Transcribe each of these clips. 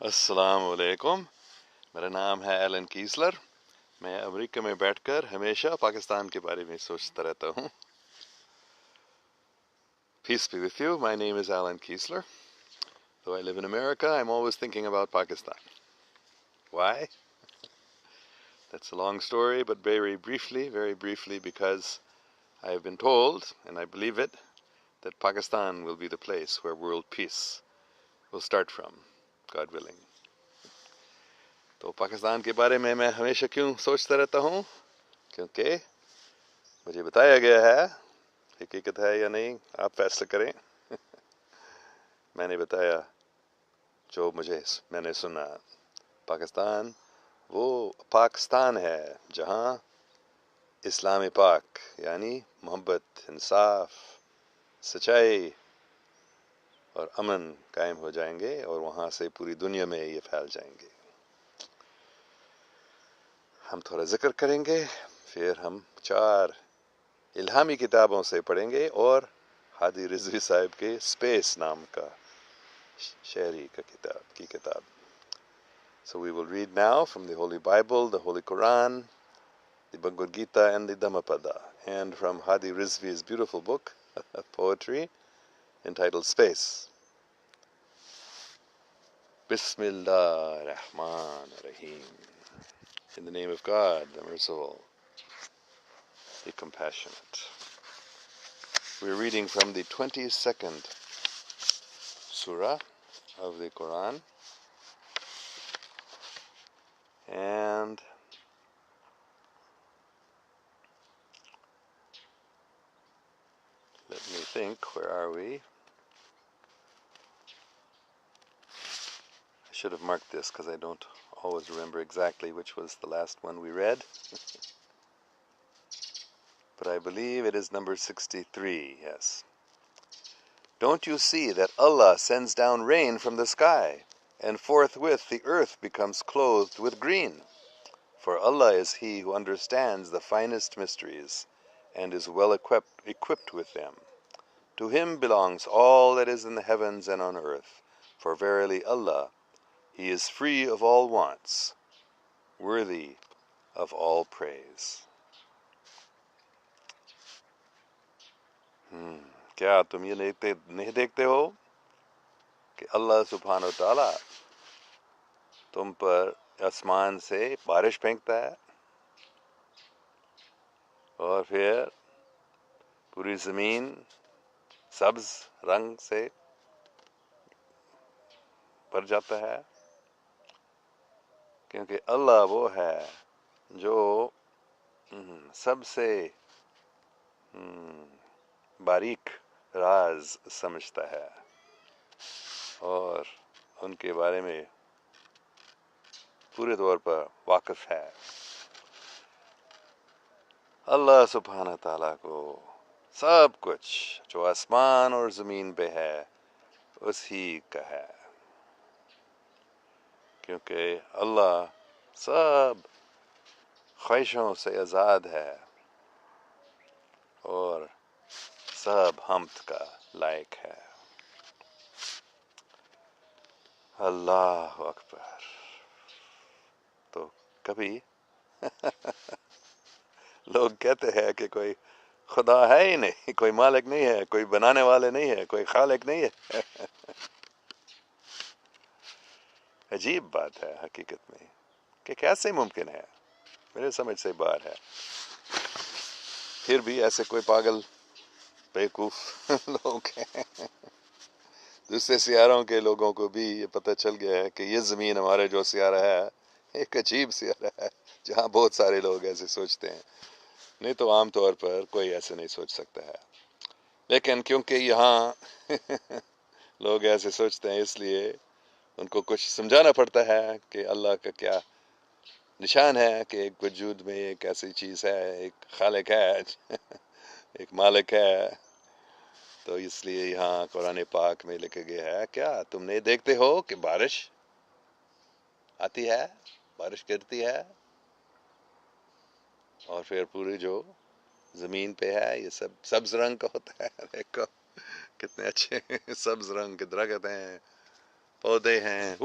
السلام علیکم. میرا نام ہے ایلن کیسلر. میں امریکہ میں بیٹھ کر ہمیشہ پاکستان کے بارے میں سوچتا رہتا ہوں. Peace be with you. My name is Alan Kiesler. Though I live in America, I'm always thinking about Pakistan. Why? That's a long story, but very briefly, because I have been told, and I believe it, that Pakistan will be the place where world peace will start from, God willing. تو پاکستان کے بارے میں ہمیشہ کیوں سوچتا رہتا ہوں؟ کیونکہ مجھے بتایا گیا ہے، حقیقت ہے یا نہیں آپ فیصلہ کریں. میں نے بتایا جو میں نے سنا. پاکستان ہے جہاں اسلام پاک یعنی محبت، انصاف، سچائی اور امن قائم ہو جائیں گے، اور وہاں سے پوری دنیا میں یہ پھیل جائیں گے. ہم تھوڑا ذکر کریں گے، پھر ہم 4 الہامی کتابوں سے پڑھیں گے، اور ہادی رضوی صاحب کے اسپیس نام کا شہری کی کتاب. So we will read now from the Holy Bible, the Holy Quran, the Bhagavad Gita, and the Dhammapada, and from Hadi Rizvi's beautiful book of poetry entitled Space. Bismillah Rahman Rahim. In the name of God, the Merciful, the Compassionate. We're reading from the 22nd Surah of the Quran, and let me think, where are we? I should have marked this because I don't always remember exactly which was the last one we read. But I believe it is number 63, yes. Don't you see that Allah sends down rain from the sky, and forthwith the earth becomes clothed with green? For Allah is He who understands the finest mysteries, and is well equipped with them. To Him belongs all that is in the heavens and on earth, for verily Allah, He is free of all wants, worthy of all praise. کیا تم یہ نہیں دیکھتے ہو کہ اللہ سبحانہ و تعالیٰ تم پر آسمان سے بارش پھینکتا ہے، اور پھر پوری زمین سبز رنگ سے بھر جاتا ہے؟ کیونکہ اللہ وہ ہے جو سب سے باریک راز سمجھتا ہے، اور ان کے بارے میں پورے طور پر واقف ہے. اللہ سبحانہ تعالیٰ کو سب کچھ جو آسمان اور زمین پہ ہے اسی کا ہے، کیونکہ اللہ سب خواہشوں سے آزاد ہے اور سب حمد کا لائق ہے. اللہ اکبر. تو کبھی لوگ کہتے ہیں کہ کوئی خدا ہے ہی نہیں، کوئی مالک نہیں ہے، کوئی بنانے والے نہیں ہے، کوئی خالق نہیں ہے. عجیب بات ہے حقیقت میں کہ کیسے ممکن ہے، میرے سمجھ سے باہر ہے. پھر بھی ایسے کوئی پاگل بیوقوف لوگ ہیں. دوسرے سیاروں کے لوگوں کو بھی یہ پتہ چل گیا ہے کہ یہ زمین ہمارے جو سیارہ ہے ایک عجیب سیارہ ہے جہاں بہت سارے لوگ ایسے سوچتے ہیں. نہیں تو عام طور پر کوئی ایسے نہیں سوچ سکتا ہے، لیکن کیونکہ یہاں لوگ ایسے سوچتے ہیں اس لیے ان کو کچھ سمجھانا پڑتا ہے کہ اللہ کا کیا نشان ہے کہ ایک وجود میں ایک ایسی چیز ہے، ایک خالق ہے، ایک مالک ہے. تو اس لیے یہاں قرآن پاک میں لکھا گیا ہے، کیا تم نہیں دیکھتے ہو کہ بارش آتی ہے، بارش گرتی ہے، اور پھر پوری جو زمین پہ ہے یہ سب سبز رنگ کا ہوتا ہے. دیکھو کتنے اچھے سبز رنگ کے درخت ہیں، پودے ہیں.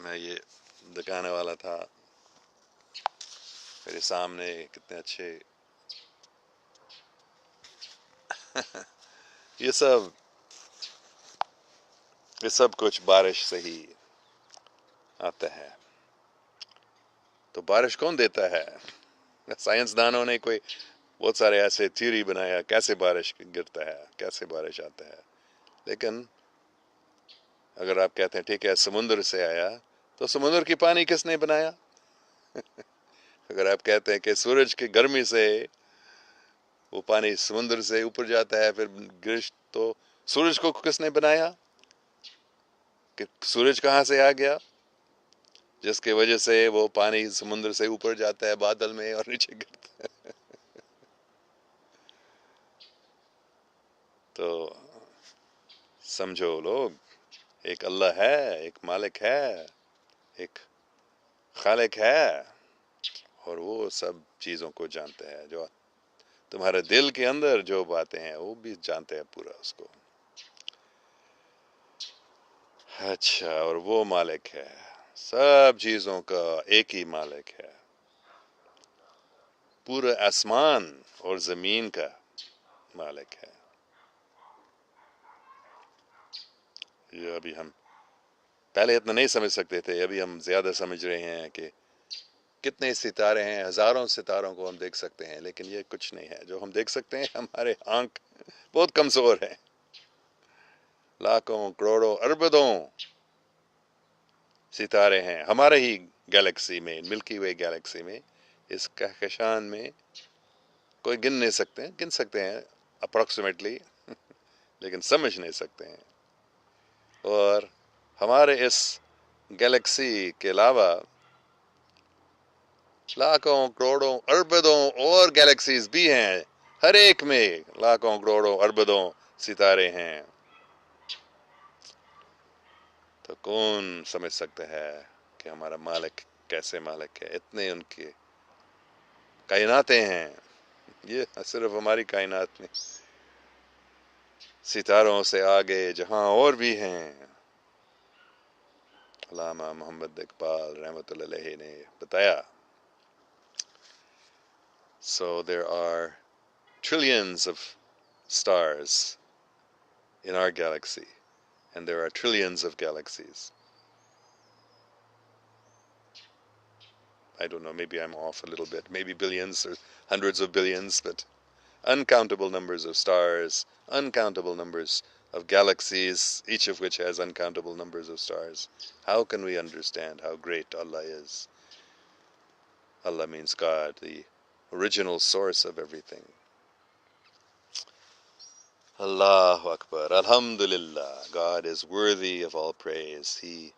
میں یہ دکھانے والا تھا میرے سامنے کتنے اچھے یہ سب کچھ بارش سے ہی آتا ہے. تو بارش کون دیتا ہے؟ سائنسدانوں نے کوئی بہت سارے ایسے تھیوری بنایا کیسے بارش گرتا ہے، کیسے بارش آتا ہے. لیکن اگر آپ کہتے ہیں ٹھیک ہے سمندر سے آیا تو سمندر کی پانی کس نے بنایا؟ اگر آپ کہتے ہیں کہ سورج کی گرمی سے وہ پانی سمندر سے اوپر جاتا ہے پھر گرش، تو سورج کو کس نے بنایا؟ کہ سورج کہاں سے آ گیا جس کی وجہ سے وہ پانی سمندر سے اوپر جاتا ہے بادل میں اور نیچے گرتا ہے. تو سمجھو لوگ، ایک اللہ ہے، ایک مالک ہے، ایک خالق ہے، اور وہ سب چیزوں کو جانتے ہیں. جو تمہارے دل کے اندر جو باتیں ہیں وہ بھی جانتے ہیں پورا اس کو. اچھا، اور وہ مالک ہے، سب چیزوں کا ایک ہی مالک ہے، پورا آسمان اور زمین کا مالک ہے. یہ ابھی ہم پہلے اتنا نہیں سمجھ سکتے تھے، ابھی ہم زیادہ سمجھ رہے ہیں کہ کتنے ستارے ہیں، ہزاروں ستاروں کو ہم دیکھ سکتے ہیں، لیکن یہ کچھ نہیں ہے جو ہم دیکھ سکتے ہیں. ہمارے آنکھ بہت کمزور ہے. لاکھوں کروڑوں اربوں ستارے ہیں ہمارے ہی گیلیکسی میں، ملکی وے گیلیکسی میں، اس کہکشان میں کوئی گن سکتے ہیں اپروکسیمیٹلی، لیکن سمجھ نہیں سکتے ہیں. اور ہمارے اس گیلیکسی کے علاوہ لاکھوں کروڑوں اربوں اور گیلیکسیز بھی ہیں، ہر ایک میں لاکھوں کروڑوں اربوں ستارے ہیں. تو کون سمجھ سکتا ہے کہ ہمارا مالک کیسے مالک ہے؟ اتنے ان کے کائناتیں ہیں. یہ صرف ہماری کائنات میں ستاروں سے آگے جہاں اور بھی ہیں. علامہ محمد اقبال رحمۃ اللہ علیہ نے بتایا. So there are trillions of stars in our galaxy, and there are trillions of galaxies. I don't know, maybe I'm off a little bit, maybe billions or hundreds of billions, but uncountable numbers of stars, uncountable numbers of galaxies, each of which has uncountable numbers of stars. How can we understand how great Allah is? Allah means God, the original source of everything. Allahu Akbar. Alhamdulillah. God is worthy of all praise. He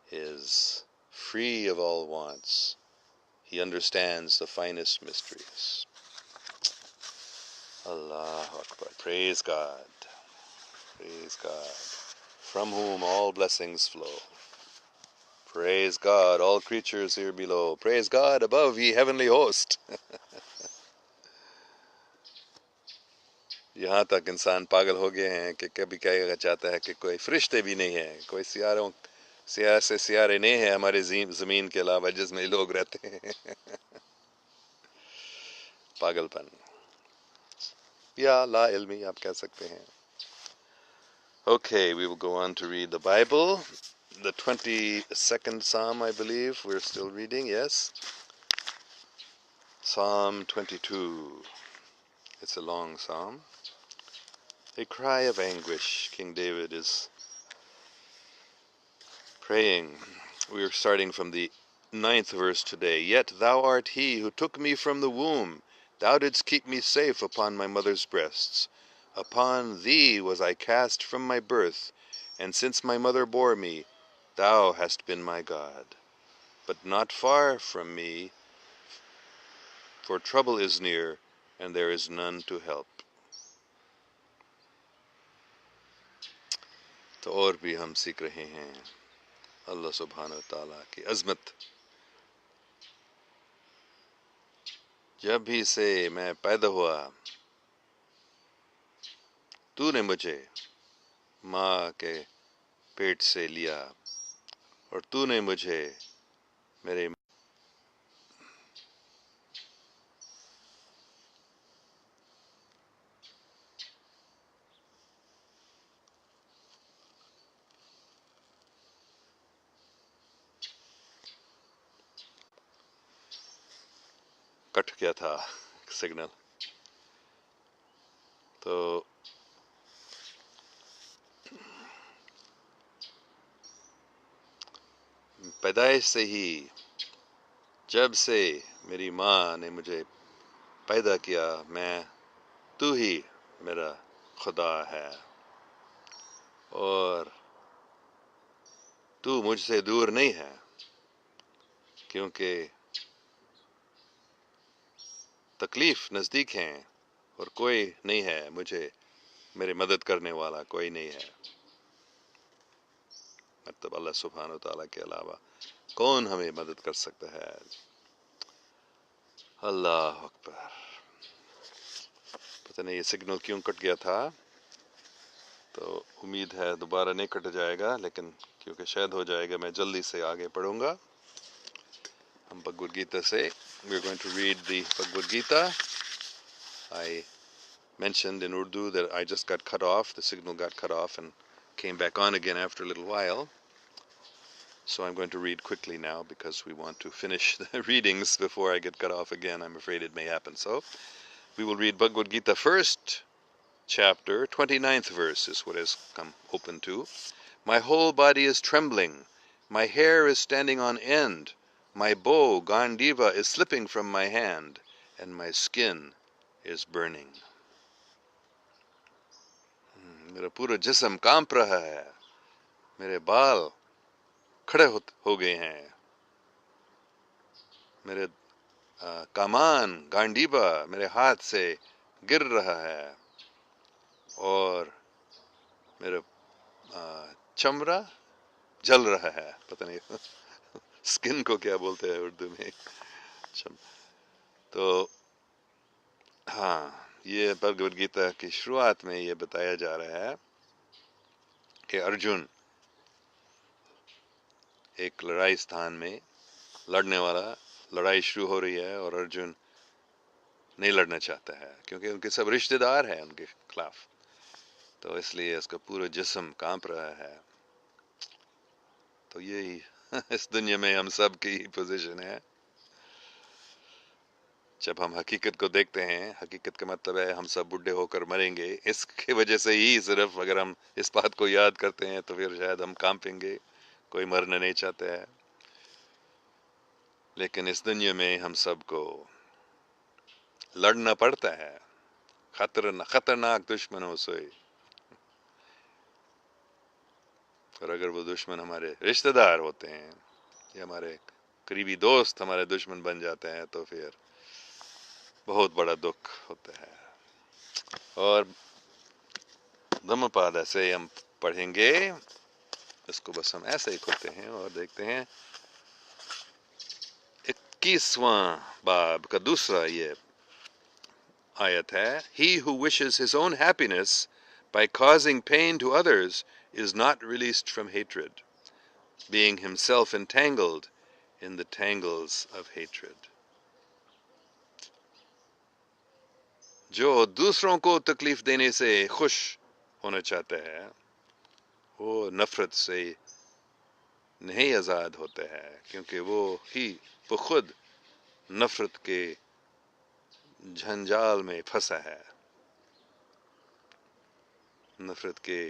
is free of all wants. He understands the finest mysteries. Allahu Akbar. Praise God. Praise God. From whom all blessings flow. Praise God, all creatures here below. Praise God above, ye heavenly host. یہاں تک انسان پاگل ہو گئے ہیں کہ کبھی کہنا چاہتا ہے کہ کوئی فرشتے بھی نہیں ہیں، کوئی سیارے نہیں ہیں ہمارے زمین کے علاوہ جس میں لوگ رہتے ہیں. پاگل پن یا لا علمی آپ کہہ سکتے ہیں. Okay, we will go on to read the Bible. The 22nd Psalm, I believe. We're still reading, yes? Psalm 22. It's a long psalm. A cry of anguish. King David is praying. We are starting from the 9th verse today. Yet thou art he who took me from the womb. Thou didst keep me safe upon my mother's breasts. Upon thee was I cast from my birth, and since my mother bore me, thou hast been my God. But not far from me, for trouble is near, and there is none to help. تو اور بھی ہم سیکھ رہے ہیں اللہ سبحانہ وتعالیٰ کی عظمت. جب ہی سے میں پیدا ہوا تو نے مجھے ماں کے پیٹ سے لیا. اور تو نے مجھے میرے کٹ کیا تھا سگنل. تو پیدائش سے ہی، جب سے میری ماں نے مجھے پیدا کیا، تو ہی میرا خدا ہے، اور تو مجھ سے دور نہیں ہے، کیونکہ تکلیف نزدیک ہیں اور کوئی نہیں ہے مجھے میری مدد کرنے والا، کوئی نہیں ہے. مطلب اللہ سبحانہ و تعالیٰ کے علاوہ کون ہمیں مدد کر سکتا ہے؟ اللہ اکبر. پتہ نہیں یہ سگنل کیوں کٹ گیا تھا، تو امید ہے دوبارہ نہیں کٹ جائے گا، لیکن کیونکہ شاید ہو جائے گا میں جلدی سے آگے پڑھوں گا. ہم بھگوت گیتا سے we're going to read the Bhagavad Gita. I mentioned in Urdu that I just got cut off, the signal got cut off and came back on again after a little while. So I'm going to read quickly now because we want to finish the readings before I get cut off again. I'm afraid it may happen. So we will read Bhagavad Gita first chapter, 29th verse is what has come open to. My whole body is trembling. My hair is standing on end. My bow, Gandiva, is slipping from my hand, and my skin is burning. میرا پورا جسم کانپ رہا ہے، میرے بال کھڑے ہو گئے ہیں، میرے کامان گانڈیبا میرے ہاتھ سے گر رہا ہے، اور میرا چمڑا جل رہا ہے. پتہ نہیں سکن کو کیا بولتے ہیں اردو میں. تو ہاں، یہ بھگوت گیتا کی شروعات میں یہ بتایا جا رہا ہے کہ ارجن ایک لڑائی ستھان میں لڑنے والا، لڑائی شروع ہو رہی ہے اور ارجن نہیں لڑنا چاہتا ہے کیونکہ ان کے سب رشتہ دار ہیں ان کے خلاف، تو اس لیے اس کا پورا جسم کانپ رہا ہے. تو یہی اس دنیا میں ہم سب کی پوزیشن ہے. جب ہم حقیقت کو دیکھتے ہیں، حقیقت کا مطلب ہے ہم سب بڈھے ہو کر مریں گے، اس کی وجہ سے ہی صرف اگر ہم اس بات کو یاد کرتے ہیں تو پھر شاید ہم کانپیں گے. کوئی مرنا نہیں چاہتا ہے، لیکن اس دنیا میں ہم سب کو لڑنا پڑتا ہے خطرناک دشمنوں سے. اور اگر وہ دشمن ہمارے رشتہ دار ہوتے ہیں یا ہمارے قریبی دوست ہمارے دشمن بن جاتے ہیں تو پھر بہت بڑا دکھ ہوتا ہے. اور دھم پاد سے ہم پڑھیں گے، اس کو بس ہم ایسے ہی کھولتے ہیں اور دیکھتے ہیں 21واں باب کا دوسرا یہ آیت ہے. He who wishes his own happiness by causing pain to others is not released from hatred, being himself entangled in the tangles of hatred. جو دوسروں کو تکلیف دینے سے خوش ہونا چاہتا ہے وہ نفرت سے نہیں آزاد ہوتا ہے، کیونکہ وہ خود نفرت کے جھنجال میں پھنسا ہے، نفرت کے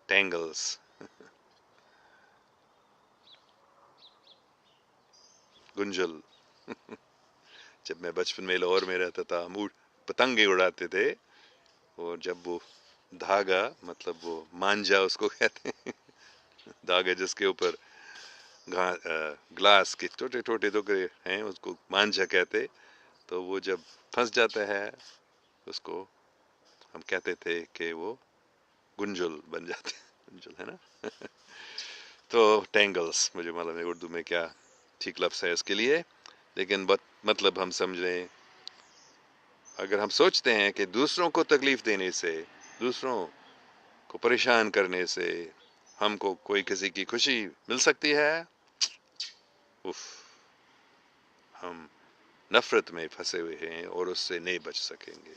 ٹینگلز. گنجل. جب میں بچپن میں لاہور میں رہتا تھا ہم پتنگیں اڑاتے تھے، اور جب وہ دھاگا، مطلب وہ مانجا اس کو کہتے ہیں، دھاگا جس کے اوپر گلاس کے چھوٹے چھوٹے ٹکڑے ہیں اس کو مانجا کہتے، تو وہ جب پھنس جاتا ہے اس کو ہم کہتے تھے کہ وہ گنجل بن جاتے. گنجل ہے نا. تو ٹینگلز، مجھے معلوم ہے اردو میں کیا ٹھیک لفظ ہے اس کے لیے، لیکن مطلب ہم سمجھ رہے ہیں. اگر ہم سوچتے ہیں کہ دوسروں کو تکلیف دینے سے، دوسروں کو پریشان کرنے سے ہم کو کوئی کسی کی خوشی مل سکتی ہے، اف، ہم نفرت میں پھنسے ہوئے ہیں اور اس سے نہیں بچ سکیں گے۔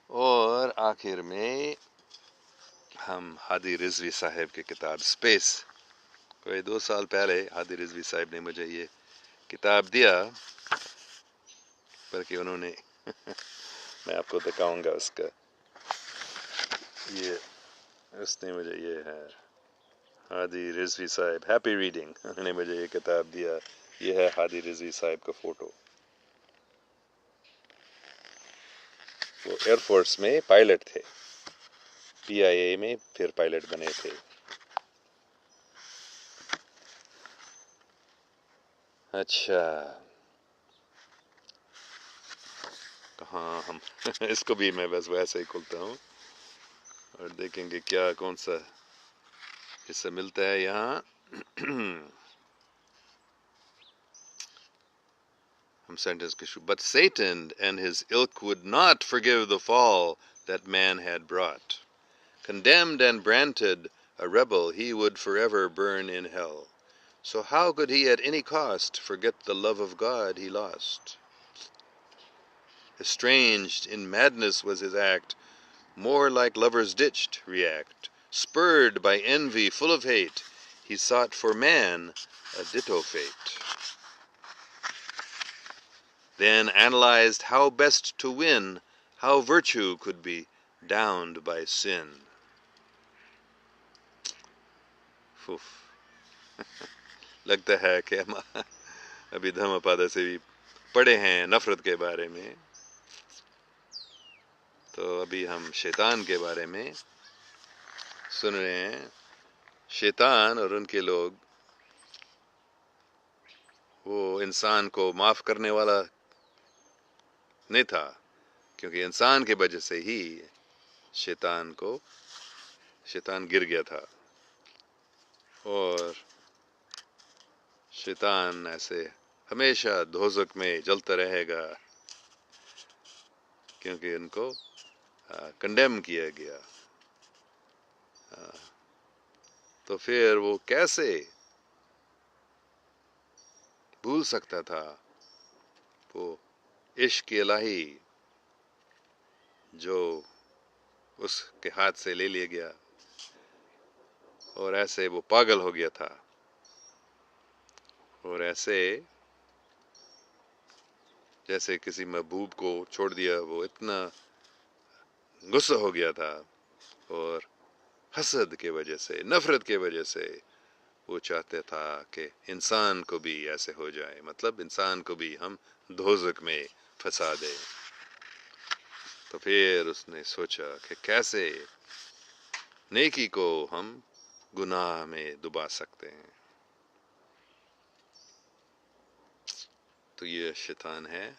اور آخر میں ہم ہادی رضوی صاحب کی کتاب اسپیس، کوئی 2 سال پہلے ہادی رضوی صاحب نے مجھے یہ کتاب دیا، بلکہ انہوں نے میں آپ کو دکھاؤں گا اس کا، یہ اس نے مجھے یہ ہے ہادی رضوی صاحب، ہیپی ریڈنگ، انہوں نے مجھے یہ کتاب دیا، یہ ہے ہادی رضوی صاحب کا فوٹو، وہ ایئر فورس میں پائلٹ تھے، PIA میں پھر پائلٹ بنے تھے۔ اچھا، کہاں ہم اس کو بھی میں بس ویسے ہی کھولتا ہوں اور دیکھیں گے کیا کون سا حصہ ملتا ہے یہاں۔ ہم سینٹنس کے شروع، But Satan and his ilk would not forgive the fall that man had brought. Condemned and branded a rebel, he would forever burn in hell. So how could he at any cost forget the love of God he lost? Estranged in madness was his act, more like lovers ditched react. Spurred by envy full of hate, he sought for man a ditto fate. Then analyzed how best to win, how virtue could be downed by sin. Oof. لگتا ہے کہ ہم ابھی دھماپادہ سے بھی پڑھے ہیں نفرت کے بارے میں، تو ابھی ہم شیطان کے بارے میں سن رہے ہیں۔ شیطان اور ان کے لوگ، وہ انسان کو معاف کرنے والا نہیں تھا، کیونکہ انسان کی وجہ سے ہی شیطان گر گیا تھا، اور شیطان ایسے ہمیشہ دوزخ میں جلتا رہے گا، کیونکہ ان کو کنڈیم کیا گیا۔ تو پھر وہ کیسے بھول سکتا تھا وہ عشق الہی جو اس کے ہاتھ سے لے لیا گیا، اور ایسے وہ پاگل ہو گیا تھا، اور ایسے جیسے کسی محبوب کو چھوڑ دیا، وہ اتنا غصہ ہو گیا تھا، اور حسد کی وجہ سے، نفرت کی وجہ سے وہ چاہتے تھا کہ انسان کو بھی ایسے ہو جائے، مطلب انسان کو بھی ہم دوزخ میں پھنسا دیں۔ تو پھر اس نے سوچا کہ کیسے نیکی کو ہم گناہ میں ڈبا سکتے ہیں۔ تو یہ شیطان ہے،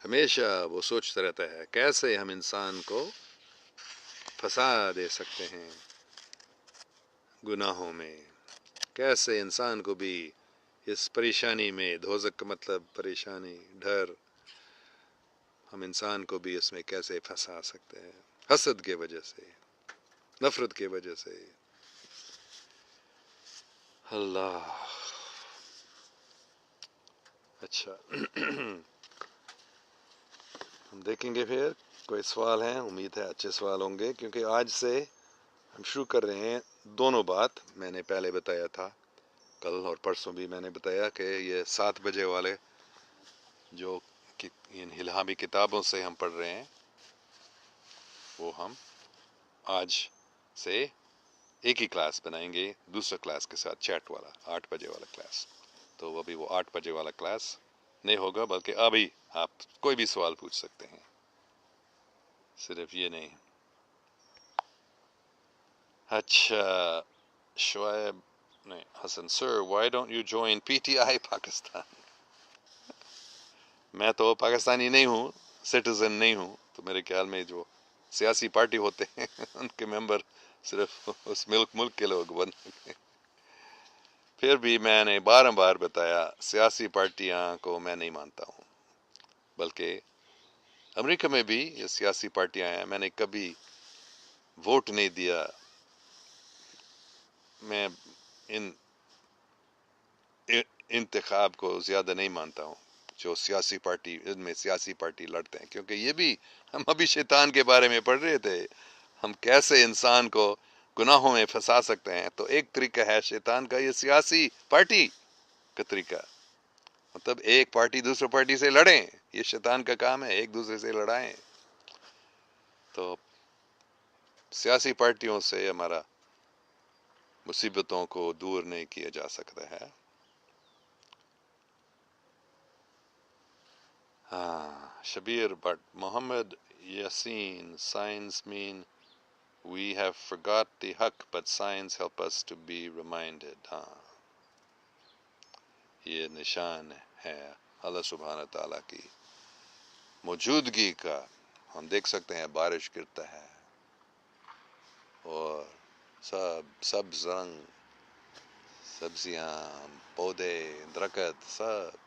ہمیشہ وہ سوچتا رہتا ہے کیسے ہم انسان کو پھنسا دے سکتے ہیں گناہوں میں، کیسے انسان کو بھی اس پریشانی میں، دوزخ کا مطلب پریشانی، ڈر، ہم انسان کو بھی اس میں کیسے پھنسا سکتے ہیں، حسد کی وجہ سے، نفرت کی وجہ سے۔ اللہ، اچھا ہم دیکھیں گے پھر کوئی سوال ہیں، امید ہے اچھے سوال ہوں گے، کیونکہ آج سے ہم شروع کر رہے ہیں دونوں بات۔ میں نے پہلے بتایا تھا، کل اور پرسوں بھی میں نے بتایا کہ یہ 7 بجے والے جو ان الہامی کتابوں سے ہم پڑھ رہے ہیں، وہ ہم آج سے ایک ہی کلاس بنائیں گے دوسرا کلاس کے ساتھ، چیٹ والا 8 بجے والا کلاس۔ تو ابھی وہ 8 بجے والا کلاس نہیں ہوگا، بلکہ ابھی آپ کوئی بھی سوال پوچھ سکتے ہیں، صرف یہ نہیں۔ اچھا، شعیب نہیں، Hassan sir, why don't you join PTI Pakistan? میں تو پاکستانی نہیں ہوں، سٹیزن نہیں ہوں، تو میرے خیال میں جو سیاسی پارٹی ہوتے ہیں ان کے ممبر صرف اس ملک کے لوگ بن سکتے ہیں۔ پھر بھی میں نے بار بتایا، سیاسی پارٹیاں کو میں نہیں مانتا ہوں، بلکہ امریکہ میں بھی یہ سیاسی پارٹیاں ہیں، میں نے کبھی ووٹ نہیں دیا. میں ان انتخاب کو زیادہ نہیں مانتا ہوں جو سیاسی پارٹی ان میں سیاسی پارٹی لڑتے ہیں، کیونکہ یہ بھی ہم ابھی شیطان کے بارے میں پڑھ رہے تھے، ہم کیسے انسان کو گناہوں میں پھنسا سکتے ہیں. تو ایک طریقہ ہے شیطان کا یہ سیاسی پارٹی کا طریقہ، مطلب ایک پارٹی دوسرے پارٹی سے لڑیں، یہ شیطان کا کام ہے، ایک دوسرے سے لڑائیں. تو سیاسی پارٹیوں سے ہمارا مصیبتوں کو دور نہیں کیا جا سکتا ہے. Shabbir Bhat Mohammad Yasin signs mean we have forgot the حق but signs help us to be reminded. یہ نشان ہے اللہ سبحانہ تعالیٰ کی موجودگی کا. ہم دیکھ سکتے ہیں بارش گرتا ہے اور سبز رنگ، سبزیاں، پودے، درخت، سب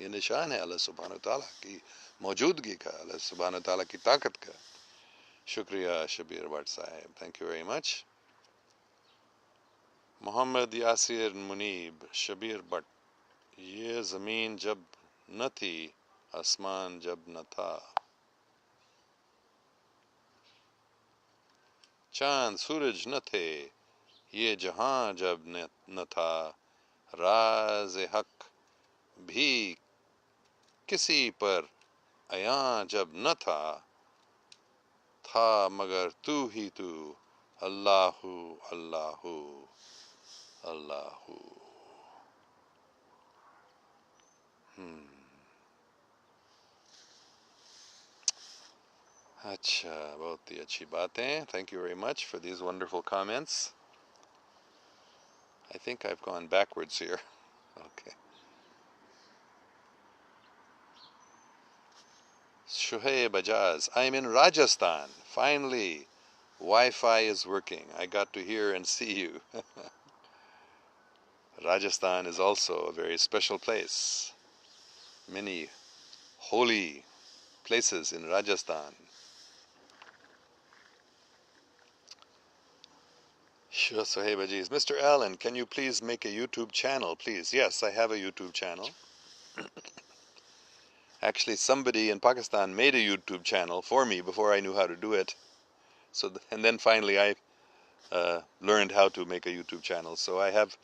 یہ نشان ہے اللہ سبحانہ تعالیٰ کی موجودگی کا، اللہ سبحانہ تعالیٰ کی طاقت کا. شکریہ شبیر بٹ صاحب، thank you very much. Muhammad Yasir Muneeb, Shabbir Butt یہ زمین جب نہ تھی، آسمان جب نہ تھا، چاند سورج نہ تھے، یہ جہاں جب نہ تھا، راز حق بھی کسی پر عیاں جب نہ تھا، تھا مگر تو ہی تو، اللہ اللہ اللہ. اچھا، بہت ہی اچھی باتیں. Thank you very much for these wonderful comments. I think I've gone backwards here. Okay. Shoaib Ajaz, I'm in Rajasthan. Finally, Wi-Fi is working. I got to hear and see you. Rajasthan is also a very special place. Many holy places in Rajasthan. Sure, Sohaib Ajiz. Mr. Allen, can you please make a YouTube channel, please? Yes, I have a YouTube channel. Actually, somebody in Pakistan made a YouTube channel for me before I knew how to do it. And then finally I learned how to make a YouTube channel. So I have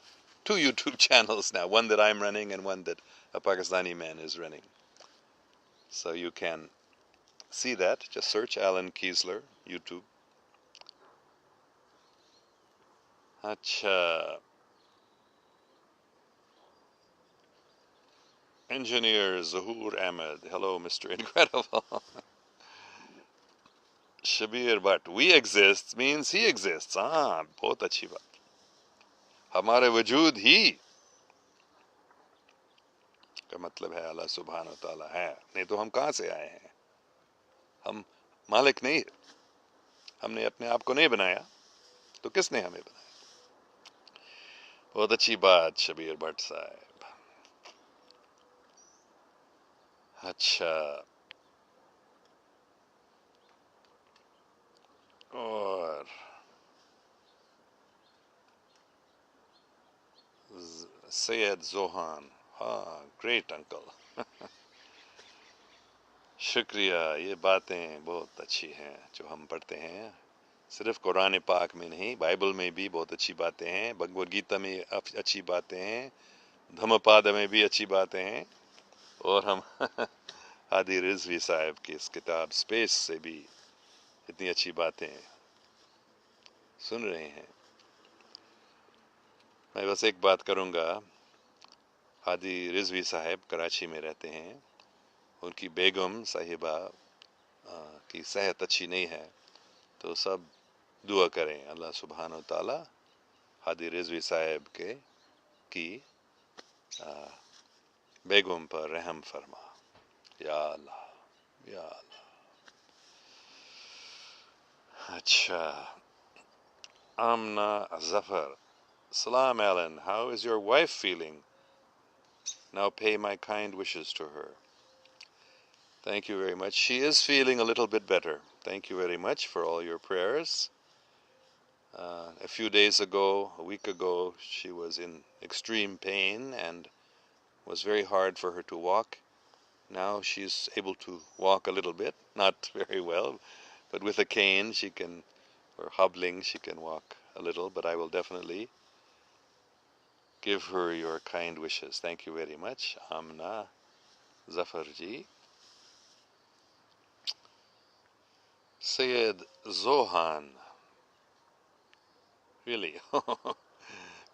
two YouTube channels now, one that I'm running and one that a Pakistani man is running. So you can see that. Just search Alan Kiesler, YouTube. Acha. Engineer Zahoor Ahmed. Hello, Mr. Incredible. Shabir Bhatt. We exist means he exists. بہت اچھی بات. ہمارے وجود ہی کا مطلب ہے اللہ سبحانہ وتعالیٰ ہے، نہیں تو ہم کہاں سے آئے ہیں؟ ہم مالک نہیں، ہم نے اپنے آپ کو نہیں بنایا تو کس نے ہمیں بنایا؟ بہت اچھی بات شبیر بھٹ صاحب. اچھا، اور سید زوہان، گریٹ انکل. شکریہ. یہ باتیں بہت اچھی ہیں جو ہم پڑھتے ہیں، صرف قرآن پاک میں نہیں، بائبل میں بھی بہت اچھی باتیں ہیں، بھگوت گیتا میں اچھی باتیں ہیں، دھم پاد میں بھی اچھی باتیں ہیں، اور ہم ہادی رضوی صاحب کی اس کتاب سپیس سے بھی اتنی اچھی باتیں سن رہے ہیں. میں بس ایک بات کروں گا، ہادی رضوی صاحب کراچی میں رہتے ہیں، ان کی بیگم صاحبہ کی صحت اچھی نہیں ہے، تو سب دعا کریں اللہ سبحانہ و تعالی ہادی رضوی صاحب کی بیگم پر رحم فرما. یا اللہ، یا اللہ. اچھا، آمنہ ظفر. Salam Alan, how is your wife feeling? Now pay my kind wishes to her. Thank you very much. She is feeling a little bit better. Thank you very much for all your prayers. A few days ago, a week ago, she was in extreme pain and was very hard for her to walk. Now she's able to walk a little bit, not very well, but with a cane she can, or hobbling, she can walk a little, but I will definitely give her your kind wishes. Thank you very much, Amna Zafarji. Syed Zohan. Really?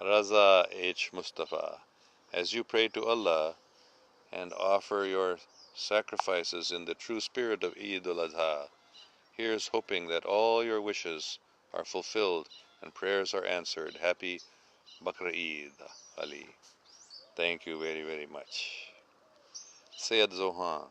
Raza H. Mustafa, as you pray to Allah and offer your sacrifices in the true spirit of Eid al-Adha, here's hoping that all your wishes are fulfilled and prayers are answered. Happy Bakr Eid, Ali. Thank you very, very much. Sayyid Zohan.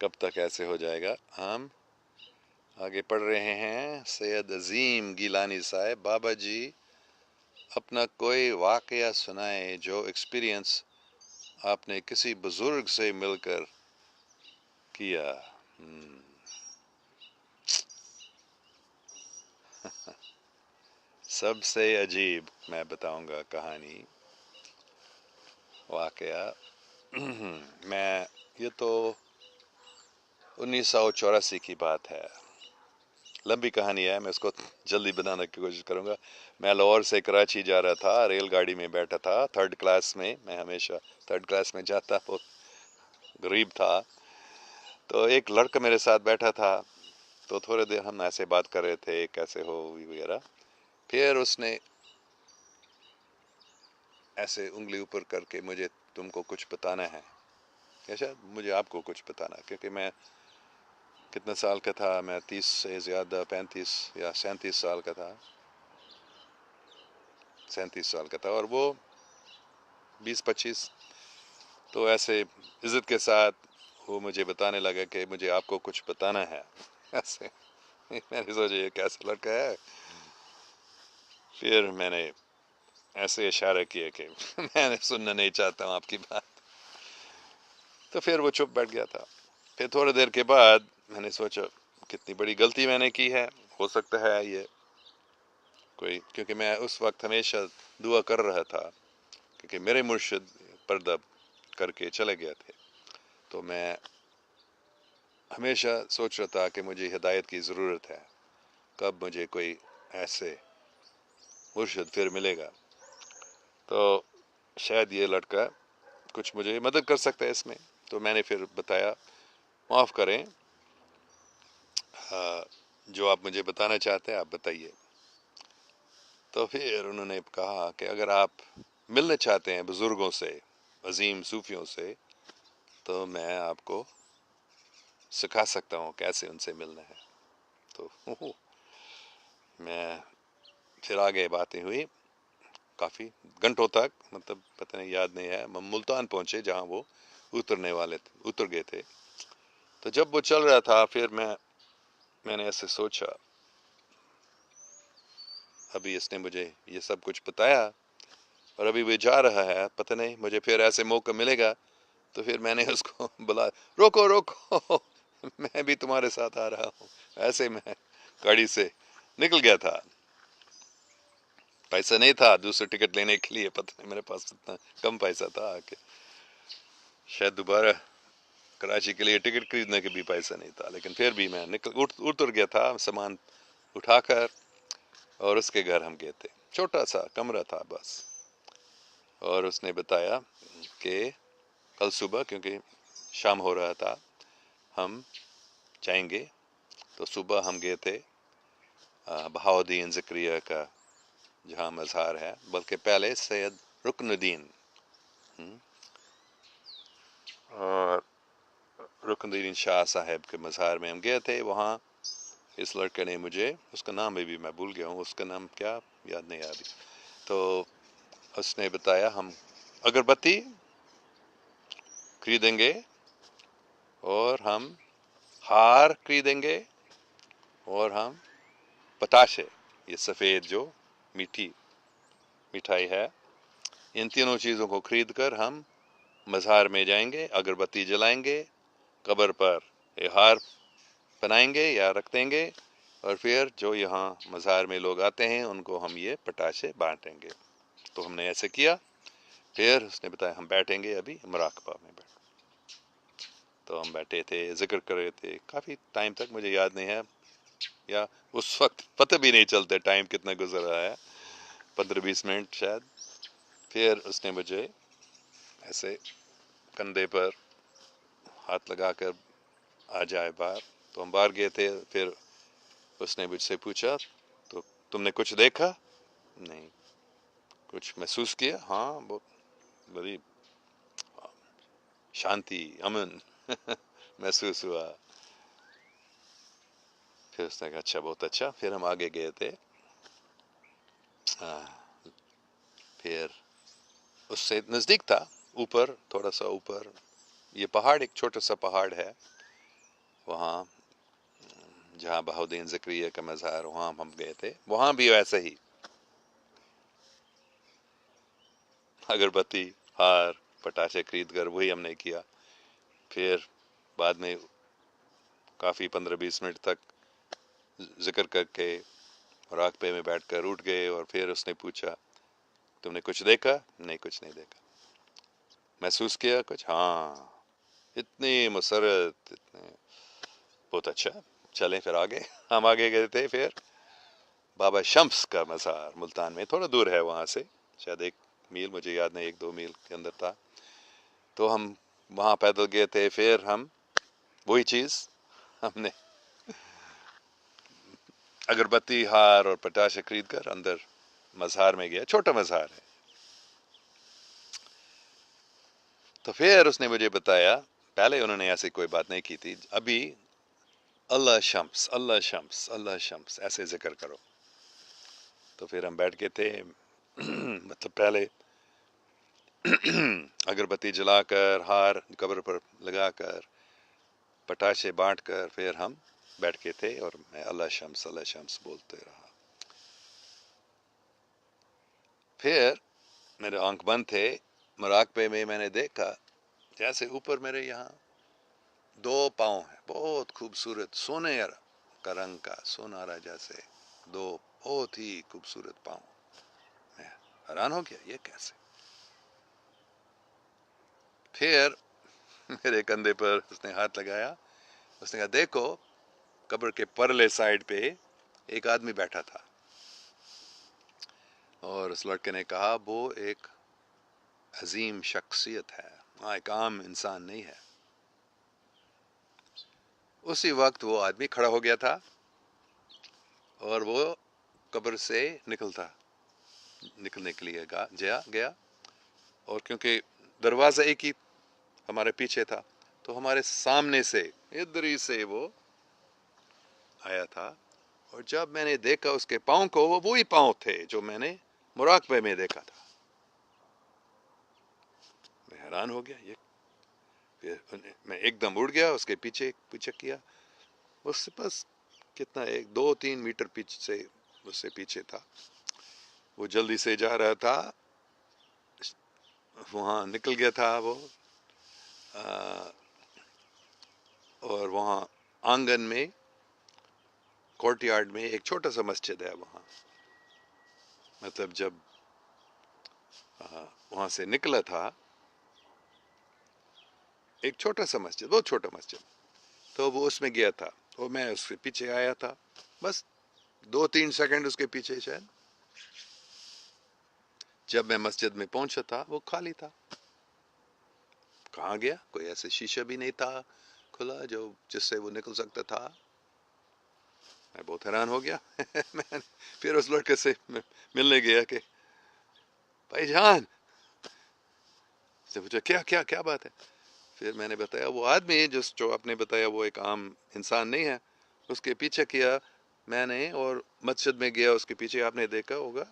کب تک ایسے ہو جائے گا. ہم آگے پڑھ رہے ہیں. سید عظیم گیلانی صاحب، بابا جی اپنا کوئی واقعہ سنائے جو ایکسپیرئنس آپ نے کسی بزرگ سے مل کر کیا. سب سے عجیب میں بتاؤں گا کہانی، واقعہ. میں یہ تو 1984 کی بات ہے. لمبی کہانی ہے، میں اس کو جلدی بنانے کی کوشش کروں گا. میں لاہور سے کراچی جا رہا تھا، ریل گاڑی میں بیٹھا تھا، 3rd کلاس میں. میں ہمیشہ 3rd کلاس میں جاتا، بہت غریب تھا. تو ایک لڑکا میرے ساتھ بیٹھا تھا، تو تھوڑے دیر ہم ایسے بات کر رہے تھے، کیسے ہو وغیرہ. پھر اس نے ایسے انگلی اوپر کر کے مجھے تم کو کچھ بتانا ہے. ایسا مجھے آپ کو کچھ بتانا، کیونکہ میں کتنے سال کا تھا، میں 30 سے زیادہ 35 یا 37 سال کا تھا. 37 سال کا تھا اور وہ 20-25. تو ایسے عزت کے ساتھ وہ مجھے بتانے لگا کہ مجھے آپ کو کچھ بتانا ہے. ایسے میں نے سوچا یہ کیسا لڑکا ہے. پھر میں نے ایسے اشارہ کیا کہ میں نے سننا نہیں چاہتا ہوں آپ کی بات. تو پھر وہ چپ بیٹھ گیا تھا. پھر تھوڑی دیر کے بعد میں نے سوچا کتنی بڑی غلطی میں نے کی ہے. ہو سکتا ہے یہ کوئی، کیونکہ میں اس وقت ہمیشہ دعا کر رہا تھا، کیونکہ میرے مرشد پردہ کر کے چلے گئے تھے. تو میں ہمیشہ سوچ رہا تھا کہ مجھے ہدایت کی ضرورت ہے، کب مجھے کوئی ایسے مرشد پھر ملے گا. تو شاید یہ لڑکا کچھ مجھے مدد کر سکتا ہے اس میں. تو میں نے پھر بتایا، معاف کریں، جو آپ مجھے بتانا چاہتے ہیں آپ بتائیے. تو پھر انہوں نے کہا کہ اگر آپ ملنا چاہتے ہیں بزرگوں سے، عظیم صوفیوں سے، تو میں آپ کو سکھا سکتا ہوں کیسے ان سے ملنا ہے. تو میں پھر آگے باتیں ہوئی کافی گھنٹوں تک، مطلب پتہ نہیں، یاد نہیں ہے. ملتان پہنچے جہاں وہ اتر گئے تھے. تو جب وہ چل رہا تھا پھر میں نے ایسے سوچا، ابھی اس نے مجھے یہ سب کچھ بتایا اور ابھی وہ جا رہا ہے، پتہ نہیں مجھے پھر ایسے موقع ملے گا. تو پھر میں نے اس کو بلا، روکو روکو، میں بھی تمہارے ساتھ آ رہا ہوں. ایسے میں گاڑی سے نکل گیا تھا. پیسہ نہیں تھا دوسرے ٹکٹ لینے کے لیے، پتہ نہیں میرے پاس اتنا کم پیسہ تھا کہ شاید دوبارہ کراچی کے لیے ٹکٹ خریدنے کے بھی پیسہ نہیں تھا. لیکن پھر بھی میں اتر گیا تھا سامان اٹھا کر، اور اس کے گھر ہم گئے تھے. چھوٹا سا کمرہ تھا بس. اور اس نے بتایا کہ کل صبح، کیونکہ شام ہو رہا تھا، ہم جائیں گے. تو صبح ہم گئے تھے بہاؤدین زکریہ کا جہاں مزار ہے، بلکہ پہلے سید رکن الدین، اور رکن الدین شاہ صاحب کے مزار میں ہم گئے تھے. وہاں اس لڑکے نے مجھے، اس کا نام بھی میں بھول گیا ہوں، اس کا نام کیا یاد نہیں آ رہی. تو اس نے بتایا ہم اگربتی خریدیں گے، اور ہم ہار خریدیں گے، اور ہم پتاشے، یہ سفید جو مٹھائی ہے، ان تینوں چیزوں کو خرید کر ہم مزار میں جائیں گے، اگربتی جلائیں گے، قبر پر یہ ہار بنائیں گے یا رکھ دیں گے، اور پھر جو یہاں مزار میں لوگ آتے ہیں ان کو ہم یہ پٹاشے بانٹیں گے. تو ہم نے ایسے کیا. پھر اس نے بتایا ہم بیٹھیں گے ابھی مراقبہ میں تو ہم بیٹھے تھے، ذکر کر رہے تھے کافی ٹائم تک. مجھے یاد نہیں ہے، یا اس وقت پتہ بھی نہیں چلتا ٹائم کتنا گزر رہا ہے، 15-20 منٹ شاید. پھر اس نے مجھے ایسے کندھے پر ہاتھ لگا کر آ جائے باہر. تو ہم باہر گئے تھے. پھر اس نے مجھ سے پوچھا تو تم نے کچھ دیکھا؟ نہیں. کچھ محسوس کیا؟ ہاں، بہت بڑی شانتی، امن محسوس ہوا. پھر اس نے کہا اچھا، بہت اچھا. پھر ہم آگے گئے تھے. پھر اس سے نزدیک تھا، اوپر، تھوڑا سا اوپر، یہ پہاڑ ایک چھوٹا سا پہاڑ ہے وہاں جہاں بہاؤدین زکریا کا مزار، وہاں ہم گئے تھے. وہاں بھی ویسے ہی اگربتی، ہار، پٹاخے خرید کر وہی ہم نے کیا. پھر بعد میں کافی 15-20 منٹ تک ذکر کر کے راکپے میں بیٹھ کر اٹھ گئے. اور پھر اس نے پوچھا تم نے کچھ دیکھا؟ نہیں، کچھ نہیں دیکھا. محسوس کیا کچھ؟ ہاں. اتنی مسرت، اتنے بہت اچھا. چلیں پھر آگے. ہم آگے گئے تھے پھر بابا شمس کا مزار ملتان میں، تھوڑا دور ہے وہاں سے، شاید 1 میل، مجھے یاد نہیں، 1-2 میل کے اندر تھا. تو ہم وہاں پیدل گئے تھے. پھر ہم وہی چیز ہم نے اگربتی، ہار اور پٹاخے خرید کر اندر مزار میں گیا. چھوٹا مزار ہے. تو پھر اس نے مجھے بتایا، پہلے انہوں نے ایسی کوئی بات نہیں کی تھی، ابھی اللہ شمس، اللہ شمس، اللہ شمس ایسے ذکر کرو. تو پھر ہم بیٹھ کے تھے. مطلب پہلے اگربتی جلا کر، ہار قبر پر لگا کر، پٹاخے بانٹ کر، پھر ہم بیٹھ کے تھے اور میں اللہ شمس، اللہ شمس بولتے رہا. پھر میرے آنکھ بند تھے. مراقبے میں میں نے دیکھا جیسے اوپر میرے یہاں 2 پاؤں ہیں، بہت خوبصورت، سونے کا رنگ کا، سونارا جیسے 2 بہت ہی خوبصورت پاؤں. میں حیران ہو گیا، یہ کیسے؟ پھر میرے کندھے پر اس نے ہاتھ لگایا. اس نے کہا دیکھو، قبر کے پرلے سائڈ پہ ایک آدمی بیٹھا تھا. اور اس لڑکے نے کہا وہ ایک عظیم شخصیت ہے، ایک عام انسان نہیں ہے. اسی وقت وہ آدمی کھڑا ہو گیا تھا اور وہ قبر سے نکلنے کے لیے گیا. اور کیونکہ دروازہ ایک ہی ہمارے پیچھے تھا، تو ہمارے سامنے سے ادھر ہی سے وہ آیا تھا. اور جب میں نے دیکھا اس کے پاؤں کو، وہ وہی پاؤں تھے جو میں نے مراقبے میں دیکھا تھا. میں حیران ہو گیا. یہ پھر میں ایک دم اڑ گیا، اس کے پیچھے پیچھے کیا. اس سے بس کتنا، 1-2-3 میٹر پیچھے سے اس سے پیچھے تھا. وہ جلدی سے جا رہا تھا. وہاں نکل گیا تھا وہ. اور وہاں آنگن میں، کورٹ یارڈ میں ایک چھوٹا سا مسجد ہے وہاں. مطلب جب وہاں سے نکلا تھا، ایک چھوٹا سا مسجد، بہت چھوٹا مسجد، تو وہ اس میں گیا تھا اور میں اس کے پیچھے آیا تھا. بس 2-3 سیکنڈ اس کے پیچھے. شاید جب میں مسجد میں پہنچا تھا وہ خالی تھا. کہاں گیا؟ کوئی ایسے شیشہ بھی نہیں تھا کھلا جس سے وہ نکل سکتا تھا. میں بہت حیران ہو گیا. میں پھر اس لڑکے سے ملنے گیا کہ بھائی جان، سے پوچھا کیا بات ہے. پھر میں نے بتایا وہ آدمی جو آپ نے بتایا وہ ایک عام انسان نہیں ہے. اس کے پیچھے کیا میں نے اور مسجد میں گیا. اس کے پیچھے آپ نے دیکھا ہوگا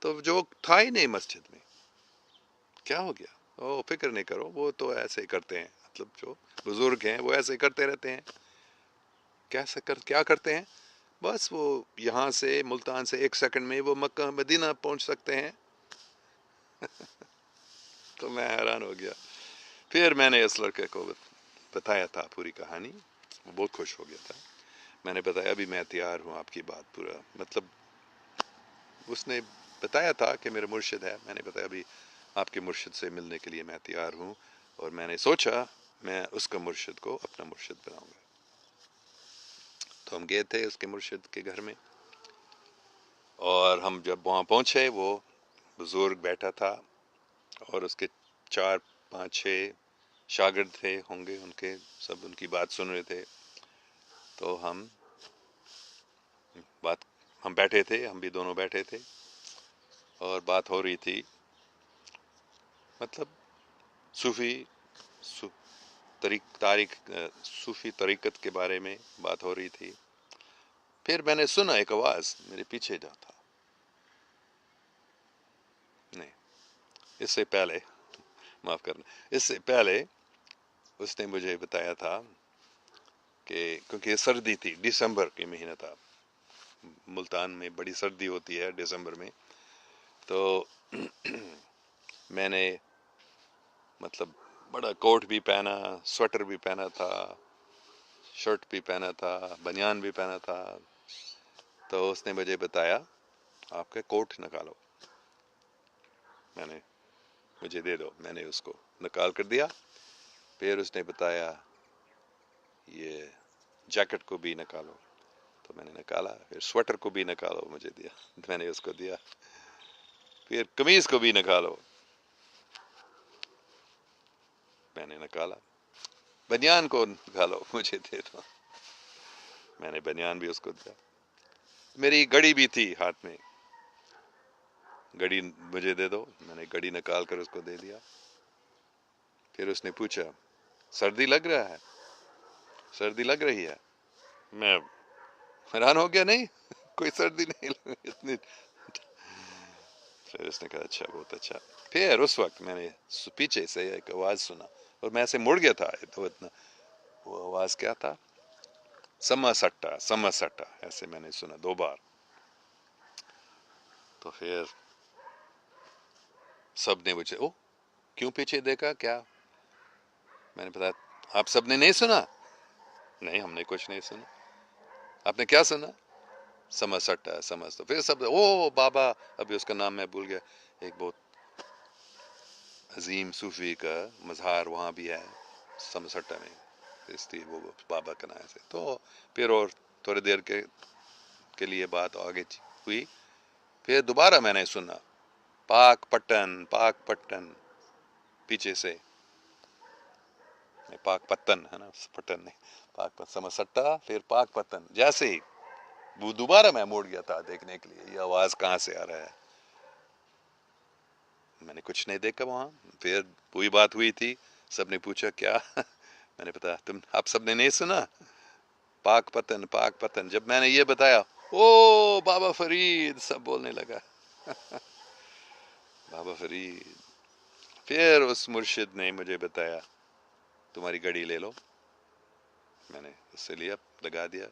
تو جو تھا ہی نہیں مسجد میں. کیا ہو گیا؟ فکر نہیں کرو، وہ تو ایسے ہی کرتے ہیں. مطلب جو بزرگ ہیں وہ ایسے ہی کرتے رہتے ہیں. کیا کرتے ہیں؟ بس وہ یہاں سے ملتان سے 1 سیکنڈ میں وہ مکہ مدینہ پہنچ سکتے ہیں. تو میں حیران ہو گیا. پھر میں نے اس لڑکے کو بتایا تھا پوری کہانی. وہ بہت خوش ہو گیا تھا. میں نے بتایا ابھی میں تیار ہوں آپ کی بات پورا، مطلب اس نے بتایا تھا کہ میرا مرشد ہے. میں نے بتایا ابھی آپ کے مرشد سے ملنے کے لیے میں تیار ہوں، اور میں نے سوچا میں اس کا مرشد کو اپنا مرشد بناؤں گا. تو ہم گئے تھے اس کے مرشد کے گھر میں. اور ہم جب وہاں پہنچے، وہ بزرگ بیٹھا تھا اور اس کے 4-5-6 شاگرد تھے ہوں گے، ان کے سب ان کی بات سن رہے تھے. تو ہم بیٹھے تھے، ہم بھی دونوں بیٹھے تھے اور بات ہو رہی تھی. مطلب صوفی طریقت کے بارے میں بات ہو رہی تھی. پھر میں نے سنا ایک آواز میرے پیچھے جا تھا. نہیں، اس سے پہلے، معاف کرنا، اس سے پہلے اس نے مجھے بتایا تھا کہ کیونکہ سردی تھی، دسمبر کے مہینہ تھا، ملتان میں بڑی سردی ہوتی ہے دسمبر میں، تو میں نے مطلب بڑا کوٹ بھی پہنا، سویٹر بھی پہنا تھا، شرٹ بھی پہنا تھا، بنیان بھی پہنا تھا. تو اس نے مجھے بتایا آپ کا کوٹ نکالو. مجھے دے دو. میں نے اس کو نکال کر دیا. پھر اس نے بتایا یہ جیکٹ کو بھی نکالو. تو میں نے نکالا. پھر سویٹر کو بھی نکالو، مجھے دیا، میں نے اس کو دیا. پھر قمیض کو بھی نکالو، میں نے نکالا. بنیان کو نکالو، مجھے دے دو، میں نے بنیان بھی اس کو دیا. میری گھڑی بھی تھی ہاتھ میں، گھڑی مجھے دے دو، میں نے گھڑی نکال کر اس کو دے دیا. پھر اس نے پوچھا سردی لگ رہا ہے، سردی لگ رہی ہے. میں حیران ہو گیا، نہیں کوئی سردی نہیں اتنی. پھر اس نے کہا اچھا، بہت اچھا. پھر اس وقت میں نے پیچھے سے ایک آواز سنا اور میں سے مڑ گیا تھا. تو اتنا وہ آواز کیا تھا؟ سما سٹا، سما سٹا، ایسے میں نے سنا 2 بار. تو پھر سب نے مجھے کیوں پیچھے دیکھا کیا؟ میں نے بتایا آپ سب نے نہیں سنا؟ نہیں، ہم نے کچھ نہیں سنا. آپ نے کیا سنا؟ سما سٹا، سما. تو پھر سب بابا، ابھی اس کا نام میں بھول گیا، ایک بہت عظیم صوفی کا مزار وہاں بھی ہے سما سٹا میں، اس لیے وہ بابا کا نام سے. تو پھر اور تھوڑی دیر کے لیے بات آگے ہوئی. پھر دوبارہ میں نے سنا پاک پٹن، پاک پٹن، پیچھے سے. پاک پتن ہے نا، پٹن نہیں، پاک پتن، سما سٹا پھر پاک پتن. جیسے ہی وہ دوبارہ میں موڑ گیا تھا دیکھنے کے لیے یہ آواز کہاں سے آ رہا ہے. میں نے کچھ نہیں دیکھا وہاں. پھر وہی بات ہوئی تھی، سب نے پوچھا کیا؟ میں نے بتایا آپ سب نے نہیں سنا؟ پاک پتن، پاک پتن. جب میں نے یہ بتایا بابا فرید، سب بولنے لگا بابا فرید. پھر اس مرشد نے مجھے بتایا تمہاری گھڑی لے لو. میں نے اس سے لیا، لگا دیا.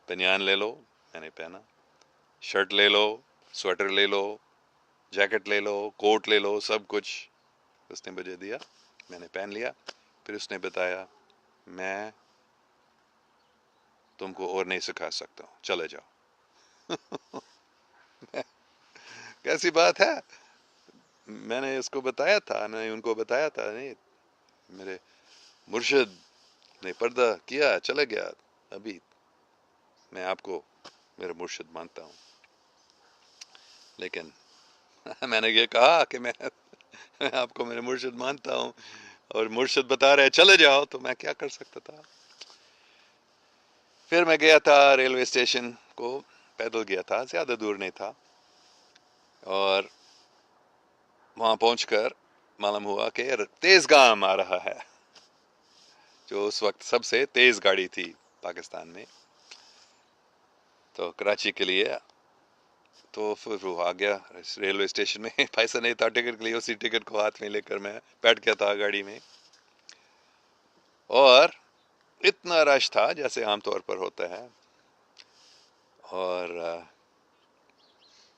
بنیان لے لو، میں نے پہنا. شرٹ لے لو، سویٹر لے لو، جیکٹ لے لو، کوٹ لے لو، سب کچھ اس نے مجھے دیا. میں نے پہن لیا. پھر اس نے بتایا میں تم کو اور نہیں سکھا سکتا ہوں، چلے جاؤ. کیسی بات ہے؟ میں نے اس کو بتایا تھا، میں نے ان کو بتایا تھا، نہیں میرے مرشد نے پردہ کیا، چلا گیا. ابھی میں آپ کو میرا مرشد مانتا ہوں، لیکن میں نے یہ کہا کہ میں آپ کو میرے مرشد مانتا ہوں اور مرشد بتا رہے چلے جاؤ، تو میں کیا کر سکتا تھا. پھر میں گیا تھا ریلوے اسٹیشن کو، پیدل گیا تھا، زیادہ دور نہیں تھا. اور وہاں پہنچ کر معلوم ہوا کہ تیز گام آ رہا ہے، جو اس وقت سب سے تیز گاڑی تھی پاکستان میں، تو کراچی کے لیے. تو پھر وہ آ گیا ریلوے اسٹیشن میں. پیسہ نہیں تھا ٹکٹ کے لیے، اسی ٹکٹ کو ہاتھ میں لے کر میں بیٹھ گیا تھا گاڑی میں. اور اتنا رش تھا جیسے عام طور پر ہوتا ہے، اور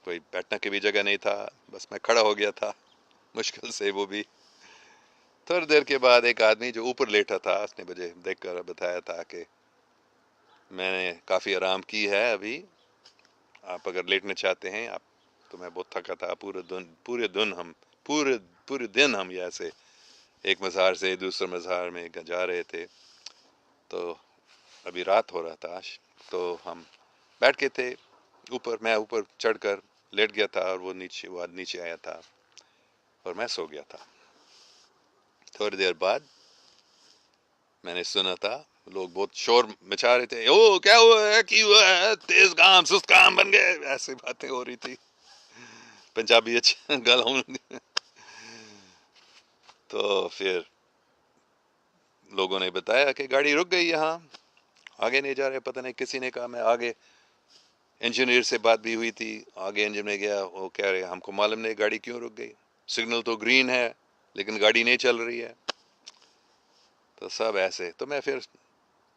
کوئی بیٹھنے کی بھی جگہ نہیں تھا. بس میں کھڑا ہو گیا تھا مشکل سے. وہ بھی تھوڑی دیر کے بعد ایک آدمی جو اوپر لیٹا تھا، اس نے مجھے دیکھ کر بتایا تھا کہ میں نے کافی آرام کی ہے ابھی، آپ اگر لیٹنا چاہتے ہیں آپ. تو میں بہت تھکا تھا، پورے دن ہم ایسے ایک مزار سے دوسرے مزار میں جا رہے تھے. تو ابھی رات ہو رہا تھا، تو ہم بیٹھ کے تھے اوپر. میں اوپر چڑھ کر لیٹ گیا تھا اور وہ نیچے آیا تھا اور میں سو گیا تھا. تھوڑی دیر بعد میں نے سنا تھا لوگ بہت شور مچا رہے تھے، کیا ہوا ہے، کی ہوا ہے، تیز کام سست کام بن گئے، ایسی باتیں ہو رہی تھی. پنجابی اچھا گل ہوں. تو پھر لوگوں نے بتایا کہ گاڑی رک گئی، یہاں آگے نہیں جا رہے. پتہ نہیں کسی نے کہا، میں آگے انجینئر سے بات بھی ہوئی تھی، آگے انجن میں گیا، وہ کہہ رہے ہم کو معلوم نہیں گاڑی کیوں رک گئی، سگنل تو گرین ہے لیکن گاڑی نہیں چل رہی ہے. تو سب ایسے. تو میں پھر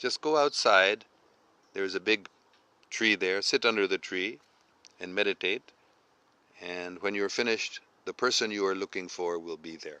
just go outside, there is a big tree there, sit under the tree and meditate, and when you're finished the person you are looking for will be there.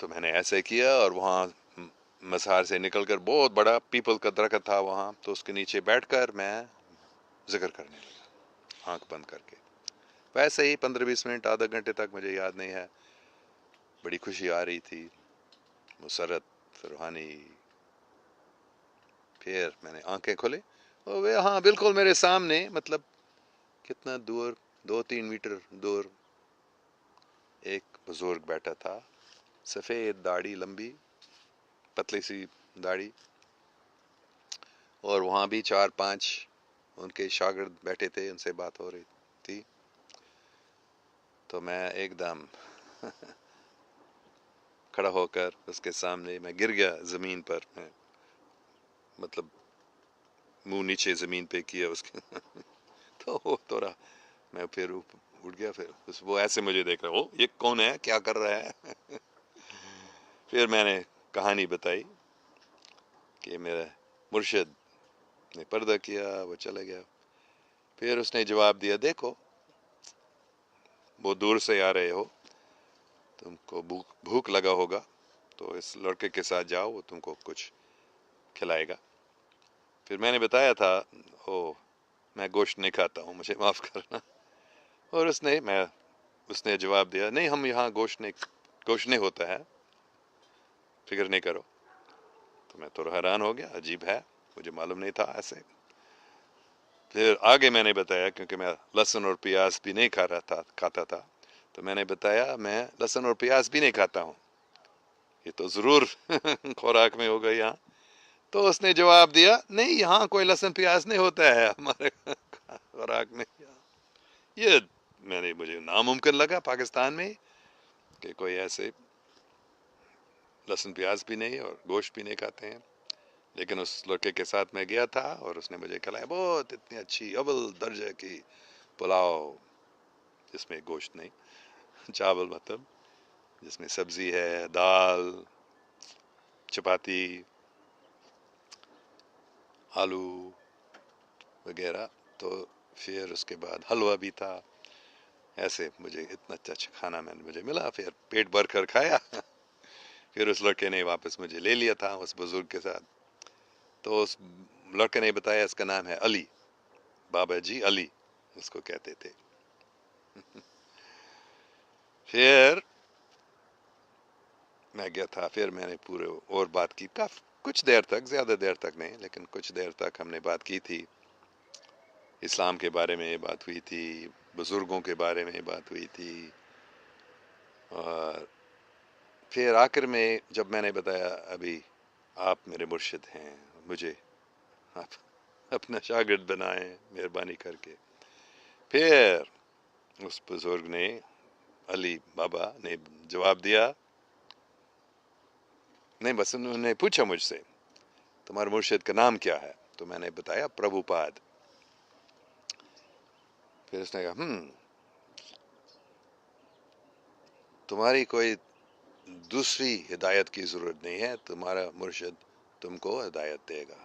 تو میں نے ایسے کیا، اور وہاں مزار سے نکل کر بہت بڑا پیپل کا درخت تھا وہاں، تو اس کے نیچے بیٹھ کر میں ذکر کرنے لگا آنکھ بند کر کے. ویسے ہی 15-20 منٹ، آدھا گھنٹے تک، مجھے یاد نہیں ہے. بڑی خوشی آ رہی تھی، مسرت روحانی. پھر میں نے آنکھیں کھولے، ہاں بالکل میرے سامنے، مطلب کتنا دور، 2-3 میٹر دور ایک بزرگ بیٹھا تھا، سفید داڑھی، لمبی پتلی سی داڑھی، اور وہاں بھی 4-5 ان کے شاگرد بیٹھے تھے، ان سے بات ہو رہی تھی. تو میں ایک دم کھڑا ہو کر اس کے سامنے میں گر گیا زمین پر، مطلب منہ نیچے زمین پہ کیا اس کے تو وہ تھوڑا، میں پھر اٹھ گیا. پھر وہ ایسے مجھے دیکھ رہا، یہ کون ہے، کیا کر رہا ہے. پھر میں نے کہانی بتائی کہ میرا مرشد نے پردہ کیا، وہ چلا گیا. پھر اس نے جواب دیا، دیکھو بہت دور سے آ رہے ہو، تم کو بھوک لگا ہوگا، تو اس لڑکے کے ساتھ جاؤ، وہ تم کو کچھ کھلائے گا. پھر میں نے بتایا تھا، میں گوشت نہیں کھاتا ہوں، مجھے معاف کرنا. اور اس نے جواب دیا، نہیں، ہم یہاں گوشت نہیں ہوتا ہے، فکر نہیں کرو. تو میں تو حیران ہو گیا، عجیب ہے، مجھے معلوم نہیں تھا ایسے. پھر آگے میں نے بتایا، کیونکہ میں لہسن اور پیاز بھی نہیں کھاتا تھا، تو میں نے بتایا میں لہسن اور پیاز بھی نہیں کھاتا ہوں، یہ تو ضرور خوراک میں ہوگا یہاں. تو اس نے جواب دیا، نہیں، یہاں کوئی لہسن پیاز نہیں ہوتا ہے ہمارے خوراک میں. یہ مجھے ناممکن لگا پاکستان میں کہ کوئی ایسے لہسن پیاز بھی نہیں اور گوشت بھی نہیں کھاتے ہیں. لیکن اس لڑکے کے ساتھ میں گیا تھا، اور اس نے مجھے کھلایا بہت اتنی اچھی اول درجے کی پلاؤ، جس میں گوشت نہیں، چاول مطلب، جس میں سبزی ہے، دال، چپاتی، آلو وغیرہ. تو پھر اس کے بعد حلوہ بھی تھا. ایسے مجھے اتنا اچھا کھانا مجھے ملا، پھر پیٹ بھر کر کھایا. پھر اس لڑکے نے واپس مجھے لے لیا تھا اس بزرگ کے ساتھ. تو اس لڑکے نے بتایا اس کا نام ہے علی، بابا جی علی اس کو کہتے تھے. پھر میں گیا تھا، پھر میں نے پورے اور بات کی، کچھ دیر تک، زیادہ دیر تک نہیں، لیکن کچھ دیر تک ہم نے بات کی تھی. اسلام کے بارے میں بات ہوئی تھی، بزرگوں کے بارے میں بات ہوئی تھی. اور پھر آخر میں جب میں نے بتایا، ابھی آپ میرے مرشد ہیں، مجھے آپ اپنا شاگرد بنائیں مہربانی کر کے. پھر اس بزرگ نے، علی بابا نے جواب دیا، نہیں، بس انہوں نے پوچھا مجھ سے، تمہارے مرشد کا نام کیا ہے؟ تو میں نے بتایا پربھو پاد. پھر اس نے کہا، تمہاری کوئی دوسری ہدایت کی ضرورت نہیں ہے، تمہارا مرشد تم کو ہدایت دے گا.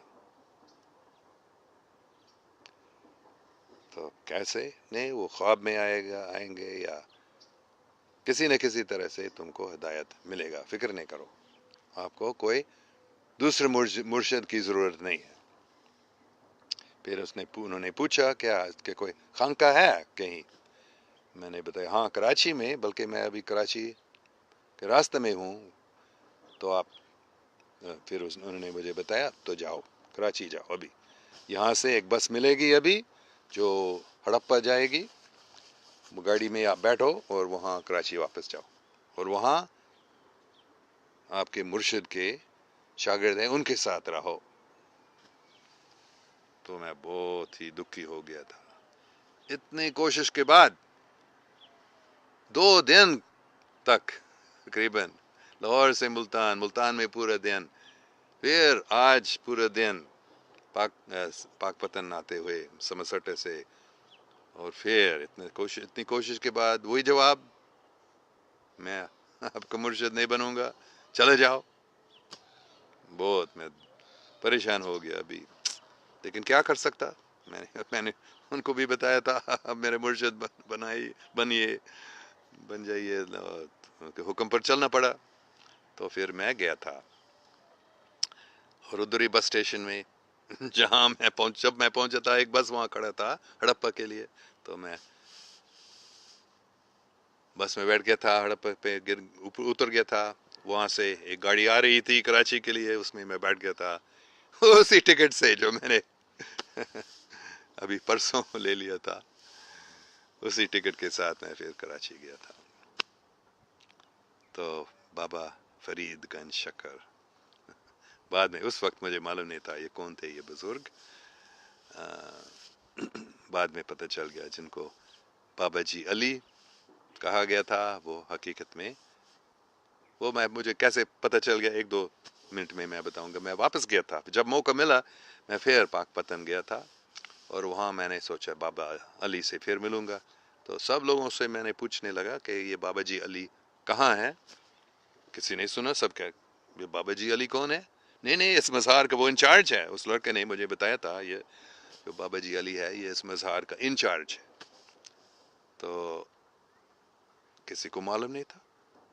تو کیسے؟ نہیں، وہ خواب میں آئیں گے، یا کسی نہ کسی طرح سے تم کو ہدایت ملے گا، فکر نہیں کرو، آپ کو کوئی دوسرے مرشد کی ضرورت نہیں ہے. پھر انہوں نے پوچھا، کیا کہ کوئی خانقاہ ہے کہیں؟ میں نے بتایا، ہاں کراچی میں، بلکہ میں ابھی کراچی کے راستے میں ہوں. تو آپ، پھر انہوں نے مجھے بتایا، تو جاؤ کراچی جاؤ، ابھی یہاں سے ایک بس ملے گی ابھی جو ہڑپا جائے گی، گاڑی میں آپ بیٹھو اور وہاں کراچی واپس جاؤ، اور وہاں آپ کے مرشد کے شاگرد ہیں، ان کے ساتھ رہو. تو میں بہت ہی دکھی ہو گیا تھا. اتنی کوشش کے بعد 2 دن تک تقریباً لاہور سے ملتان میں پورا دن، پھر آج پورا دن پاک پتن آتے ہوئے سمسٹے سے، اور پھر اتنی کوشش کے بعد وہی جواب، میں آپ کا مرشد نہیں بنوں گا، چلے جاؤ. بہت میں پریشان ہو گیا ابھی، لیکن کیا کر سکتا. میں نے ان کو بھی بتایا تھا، اب میرے مرشد بن جائیے، ان کے حکم پر چلنا پڑا. تو پھر میں گیا تھا، اور ادھر ہی بس اسٹیشن میں جہاں میں جب میں پہنچا تھا ایک بس وہاں کھڑا تھا ہڑپا کے لیے، تو میں بس میں بیٹھ گیا تھا، ہڑپا پہ اتر گیا تھا، وہاں سے ایک گاڑی آ رہی تھی کراچی کے لیے، اس میں بیٹھ گیا تھا اسی ٹکٹ سے جو میں نے ابھی پرسوں لے لیا تھا، اسی ٹکٹ کے ساتھ میں پھر کراچی گیا تھا۔ تو بابا فرید گنج شکر، بعد میں اس وقت مجھے معلوم نہیں تھا یہ کون تھے یہ بزرگ، بعد میں پتہ چل گیا جن کو بابا جی علی کہا گیا تھا، وہ حقیقت میں وہ مجھے کیسے پتہ چل گیا، ایک دو منٹ میں بتاؤں گا۔ میں واپس گیا تھا، جب موقع ملا میں پھر پاک پتن گیا تھا، اور وہاں میں نے سوچا بابا علی سے پھر ملوں گا، تو سب لوگوں سے میں نے پوچھنے لگا کہ یہ بابا جی علی کہاں ہے، کسی نے سنا، سب کہ یہ بابا جی علی کون ہے؟ نہیں اس مزار کا وہ انچارج ہے، اس لڑکے نے مجھے بتایا تھا یہ جو بابا جی علی ہے یہ اس مزار کا انچارج ہے، تو کسی کو معلوم نہیں تھا،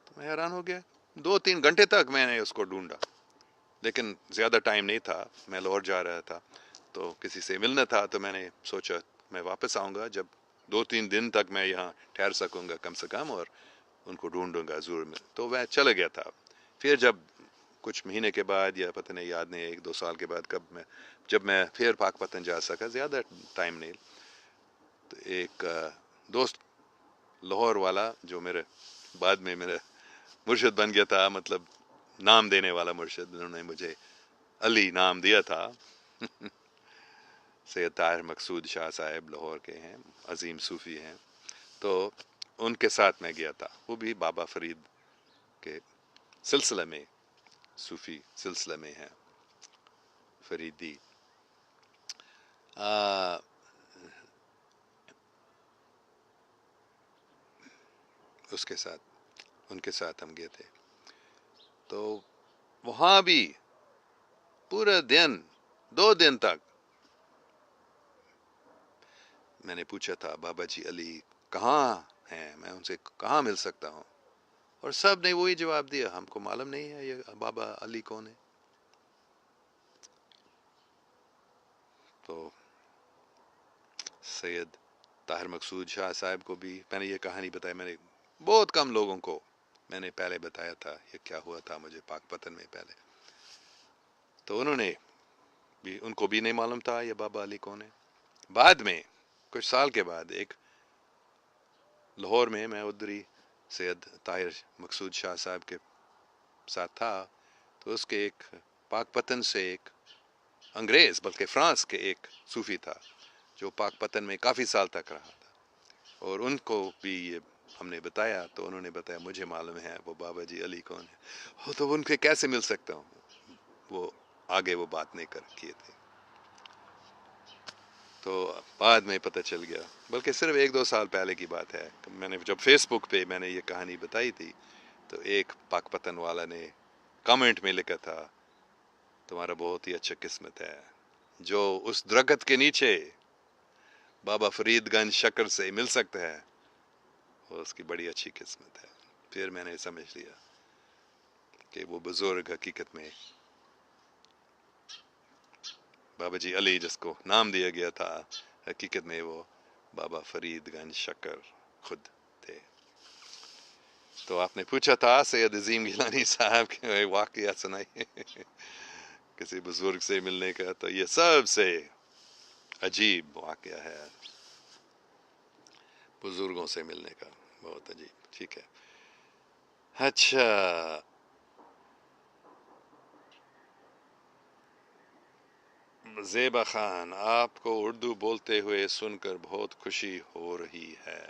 تو میں حیران ہو گیا، 2-3 گھنٹے تک میں نے اس کو ڈھونڈا، لیکن زیادہ ٹائم نہیں تھا، میں لاہور جا رہا تھا، تو کسی سے ملنا تھا، تو میں نے سوچا میں واپس آؤں گا جب 2-3 دن تک میں یہاں ٹھہر سکوں گا کم سے کم، اور ان کو ڈھونڈوں گا ضرور میں، تو میں چلا گیا تھا۔ پھر جب کچھ مہینے کے بعد یا پتہ نہیں یاد نہیں 1-2 سال کے بعد جب میں پھر پاک پتن جا سکا، زیادہ ٹائم نہیں، تو ایک دوست لاہور والا جو میرے بعد میں میرا مرشد بن گیا تھا، مطلب نام دینے والا مرشد، انہوں نے مجھے علی نام دیا تھا، سید طاہر مقصود شاہ صاحب لاہور کے ہیں، عظیم صوفی ہیں، تو ان کے ساتھ میں گیا تھا، وہ بھی بابا فرید کے سلسلے میں، صوفی سلسلے میں ہیں، فریدی۔ اس کے ساتھ ان کے ساتھ ہم گئے تھے، تو وہاں بھی پورا دن 2 دن تک میں نے پوچھا تھا بابا جی علی کہاں ہیں، میں ان سے کہاں مل سکتا ہوں، اور سب نے وہی جواب دیا، ہم کو معلوم نہیں ہے یہ بابا علی کون ہے۔ تو سید طاہر مقصود شاہ صاحب کو بھی میں نے یہ کہانی بتائی، میں نے بہت کم لوگوں کو میں نے پہلے بتایا تھا یہ کیا ہوا تھا مجھے پاک پتن میں پہلے، تو انہوں نے بھی، ان کو بھی نہیں معلوم تھا یہ بابا علی کون ہے۔ بعد میں کچھ سال کے بعد ایک لاہور میں ادھر ہی سید طاہر مقصود شاہ صاحب کے ساتھ تھا، تو اس کے ایک پاک پتن سے ایک انگریز بلکہ فرانس کے ایک صوفی تھا جو پاک پتن میں کافی سال تک رہا تھا، اور ان کو بھی یہ ہم نے بتایا، تو انہوں نے بتایا مجھے معلوم ہے وہ بابا جی علی کون ہے، تو ان کے کیسے مل سکتا ہوں، وہ آگے وہ بات نہیں کیے تھے، تو بعد میں پتہ چل گیا، بلکہ صرف 1-2 سال پہلے کی بات ہے، میں نے جب فیس بک پہ میں نے یہ کہانی بتائی تھی، تو ایک پاک پتن والا نے کامنٹ میں لکھا تھا تمہارا بہت ہی اچھا قسمت ہے جو اس درخت کے نیچے بابا فرید گنج شکر سے مل سکتا ہے، وہ اس کی بڑی اچھی قسمت ہے۔ پھر میں نے سمجھ لیا کہ وہ بزرگ حقیقت میں بابا جی علی جس کو نام دیا گیا تھا، حقیقت میں وہ بابا فرید گنج شکر خود تھے۔ تو آپ نے پوچھا تھا سید عظیم گیلانی صاحب کے واقعہ سنائیے کسی بزرگ سے ملنے کا، تو یہ سب سے عجیب واقعہ ہے بزرگوں سے ملنے کا، بہت عجیب۔ ٹھیک ہے، اچھا، زیبا خان، آپ کو اردو بولتے ہوئے سن کر بہت خوشی ہو رہی ہے۔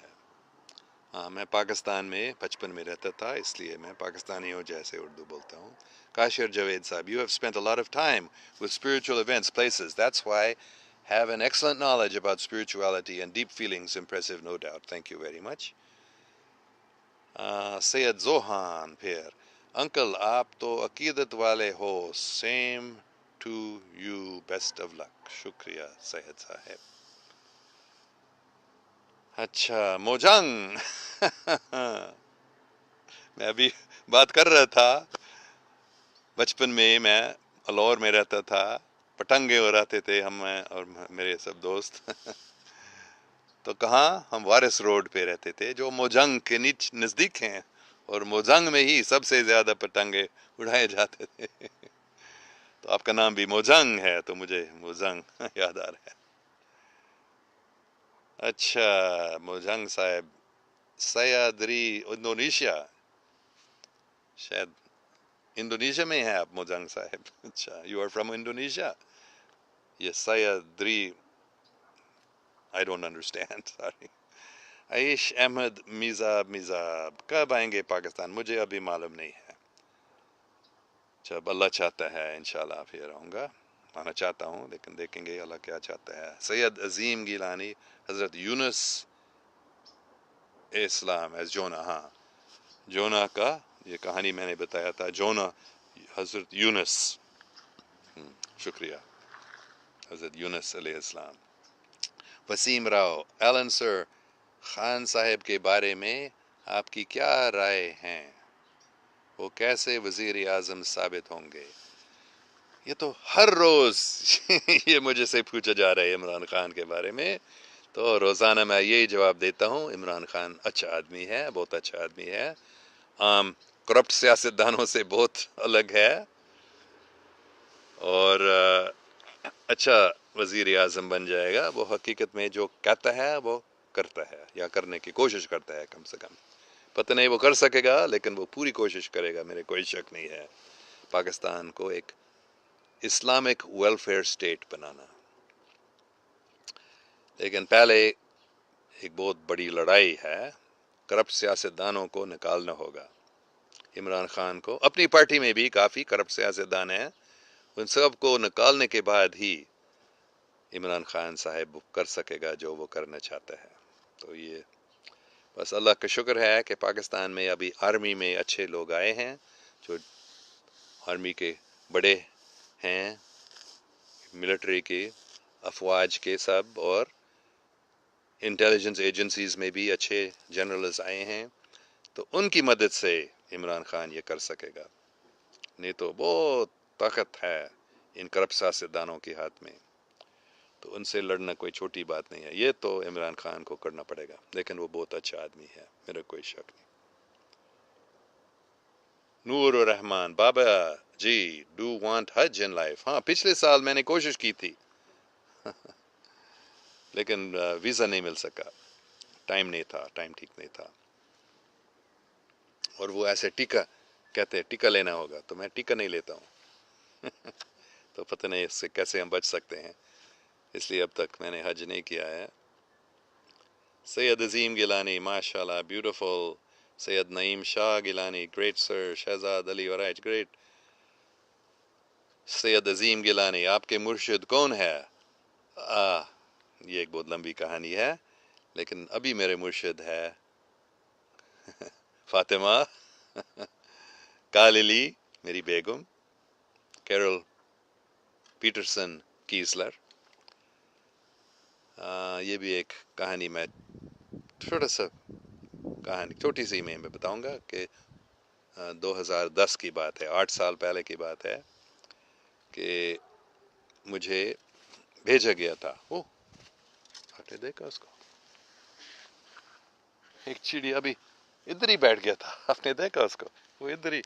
ہاں، میں پاکستان میں 55 میں رہتا تھا، اس لیے میں پاکستانی ہوں جیسے اردو بولتا ہوں۔ کاشر جاوید صاحب، you have spent a lot of time with spiritual events, places. That's why have an excellent knowledge about spirituality and deep feelings. Impressive, no doubt. Thank you very much. سید زوہان، پھر انکل آپ تو عقیدت والے ہو، same to you, best of luck. شکریہ سید صاحب۔ اچھا، موجنگ میں ابھی بات کر رہا تھا بچپن میں الور میں رہتا تھا، پٹنگے ہو رہتے تھے ہم میں اور میرے سب دوست تو کہاں ہم وارث روڈ پہ رہتے تھے جو موجنگ کے نزدیک ہیں، اور موجنگ میں ہی سب سے زیادہ پٹنگے اڑائے جاتے تھے تو آپ کا نام بھی موجنگ ہے تو مجھے موجنگ یاد آ رہا ہے. اچھا موجنگ صاحب سیادری انڈونیشیا، شاید انڈونیشیا میں ہے آپ موجنگ صاحب. اچھا یو آر فرام انڈونیشیا. یہ سیادری آئی ڈونٹ انڈرسٹینڈ سوری. عیش احمد میزاب کب آئیں گے پاکستان؟ مجھے ابھی معلوم نہیں ہے، جب اللہ چاہتا ہے انشاءاللہ پھر آؤں گا. آنا چاہتا ہوں لیکن دیکھیں گے اللہ کیا چاہتا ہے. سید عظیم گیلانی، حضرت یونس اسلام ایز جونا. ہاں جونا کا یہ کہانی میں نے بتایا تھا، جونا حضرت یونس. شکریہ، حضرت یونس علیہ السلام. وسیم راؤ ایلن سر، خان صاحب کے بارے میں آپ کی کیا رائے ہیں؟ وہ کیسے وزیر اعظم ثابت ہوں گے؟ یہ تو ہر روز یہ مجھے سے پوچھا جا رہا ہے عمران خان کے بارے میں، تو روزانہ میں یہی جواب دیتا ہوں، عمران خان اچھا آدمی ہے، بہت اچھا آدمی ہے، عام کرپٹ سیاستدانوں سے بہت الگ ہے، اور اچھا وزیر اعظم بن جائے گا. وہ حقیقت میں جو کہتا ہے وہ کرتا ہے، یا کرنے کی کوشش کرتا ہے کم سے کم. پتہ نہیں وہ کر سکے گا لیکن وہ پوری کوشش کرے گا، میرے کوئی شک نہیں ہے. پاکستان کو ایک اسلامک ویلفیئر اسٹیٹ بنانا، لیکن پہلے ایک بہت بڑی لڑائی ہے، کرپٹ سیاستدانوں کو نکالنا ہوگا. عمران خان کو، اپنی پارٹی میں بھی کافی کرپٹ سیاستدان ہیں، ان سب کو نکالنے کے بعد ہی عمران خان صاحب کر سکے گا جو وہ کرنا چاہتا ہے. تو یہ بس اللہ کا شکر ہے کہ پاکستان میں ابھی آرمی میں اچھے لوگ آئے ہیں، جو آرمی کے بڑے ہیں، ملٹری کے افواج کے سب، اور انٹیلیجنس ایجنسیز میں بھی اچھے جنرلز آئے ہیں. تو ان کی مدد سے عمران خان یہ کر سکے گا، نہیں تو بہت طاقت ہے ان کرپٹ سیاستدانوں کے ہاتھ میں، تو ان سے لڑنا کوئی چھوٹی بات نہیں ہے. یہ تو عمران خان کو کرنا پڑے گا، لیکن وہ بہت اچھا آدمی ہے، میرا کوئی شک نہیں. نور الرحمان بابا ji do want Hajj in life. ہاں پچھلے سال میں نے کوشش کی تھی لیکن ویزا نہیں مل سکا، ٹائم نہیں تھا، ٹائم ٹھیک نہیں تھا. اور وہ ایسے ٹیکا کہتے ہیں ٹیکا لینا ہوگا، تو میں ٹیکا نہیں لیتا ہوں تو پتہ نہیں اس سے کیسے ہم بچ سکتے ہیں، اس لیے اب تک میں نے حج نہیں کیا ہے. سید عظیم گیلانی ماشاء اللہ بیوٹیفل. سید نعیم شاہ گیلانی گریٹ سر. شہزاد علی ورائج گریٹ. سید عظیم گیلانی آپ کے مرشد کون ہے؟ یہ ایک بہت لمبی کہانی ہے، لیکن ابھی میرے مرشد ہے فاطمہ کاللی، میری بیگم کیرل پیٹرسن کیسلر. یہ بھی ایک کہانی میں چھوٹا سا کہانی چھوٹی سی میں بتاؤں گا کہ 2010 کی بات ہے، 8 سال پہلے کی بات ہے کہ مجھے بھیجا گیا تھا. آپ نے دیکھا اس کو، ایک چڑی ابھی ادھر ہی بیٹھ گیا تھا، آپ نے دیکھا اس کو، وہ ادھر ہی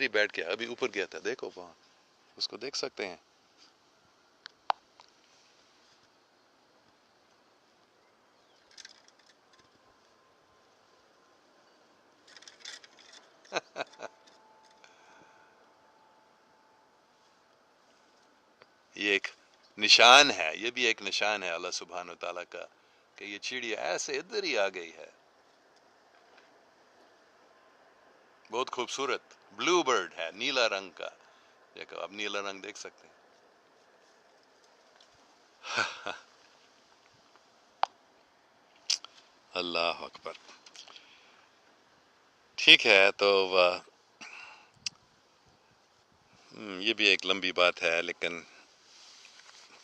بیٹھ گیا، ابھی اوپر گیا تھا، دیکھو وہاں اس کو دیکھ سکتے ہیں. یہ ایک نشان ہے، یہ بھی ایک نشان ہے اللہ سبحانہ و تعالیٰ کا کہ یہ چڑیا ایسے ادھر ہی آ گئی ہے. بہت خوبصورت بلو برڈ ہے، نیلا رنگ کا. دیکھو آپ نیلا رنگ دیکھ سکتے ہیں. اللہ اکبر. ٹھیک ہے تو یہ بھی ایک لمبی بات ہے، لیکن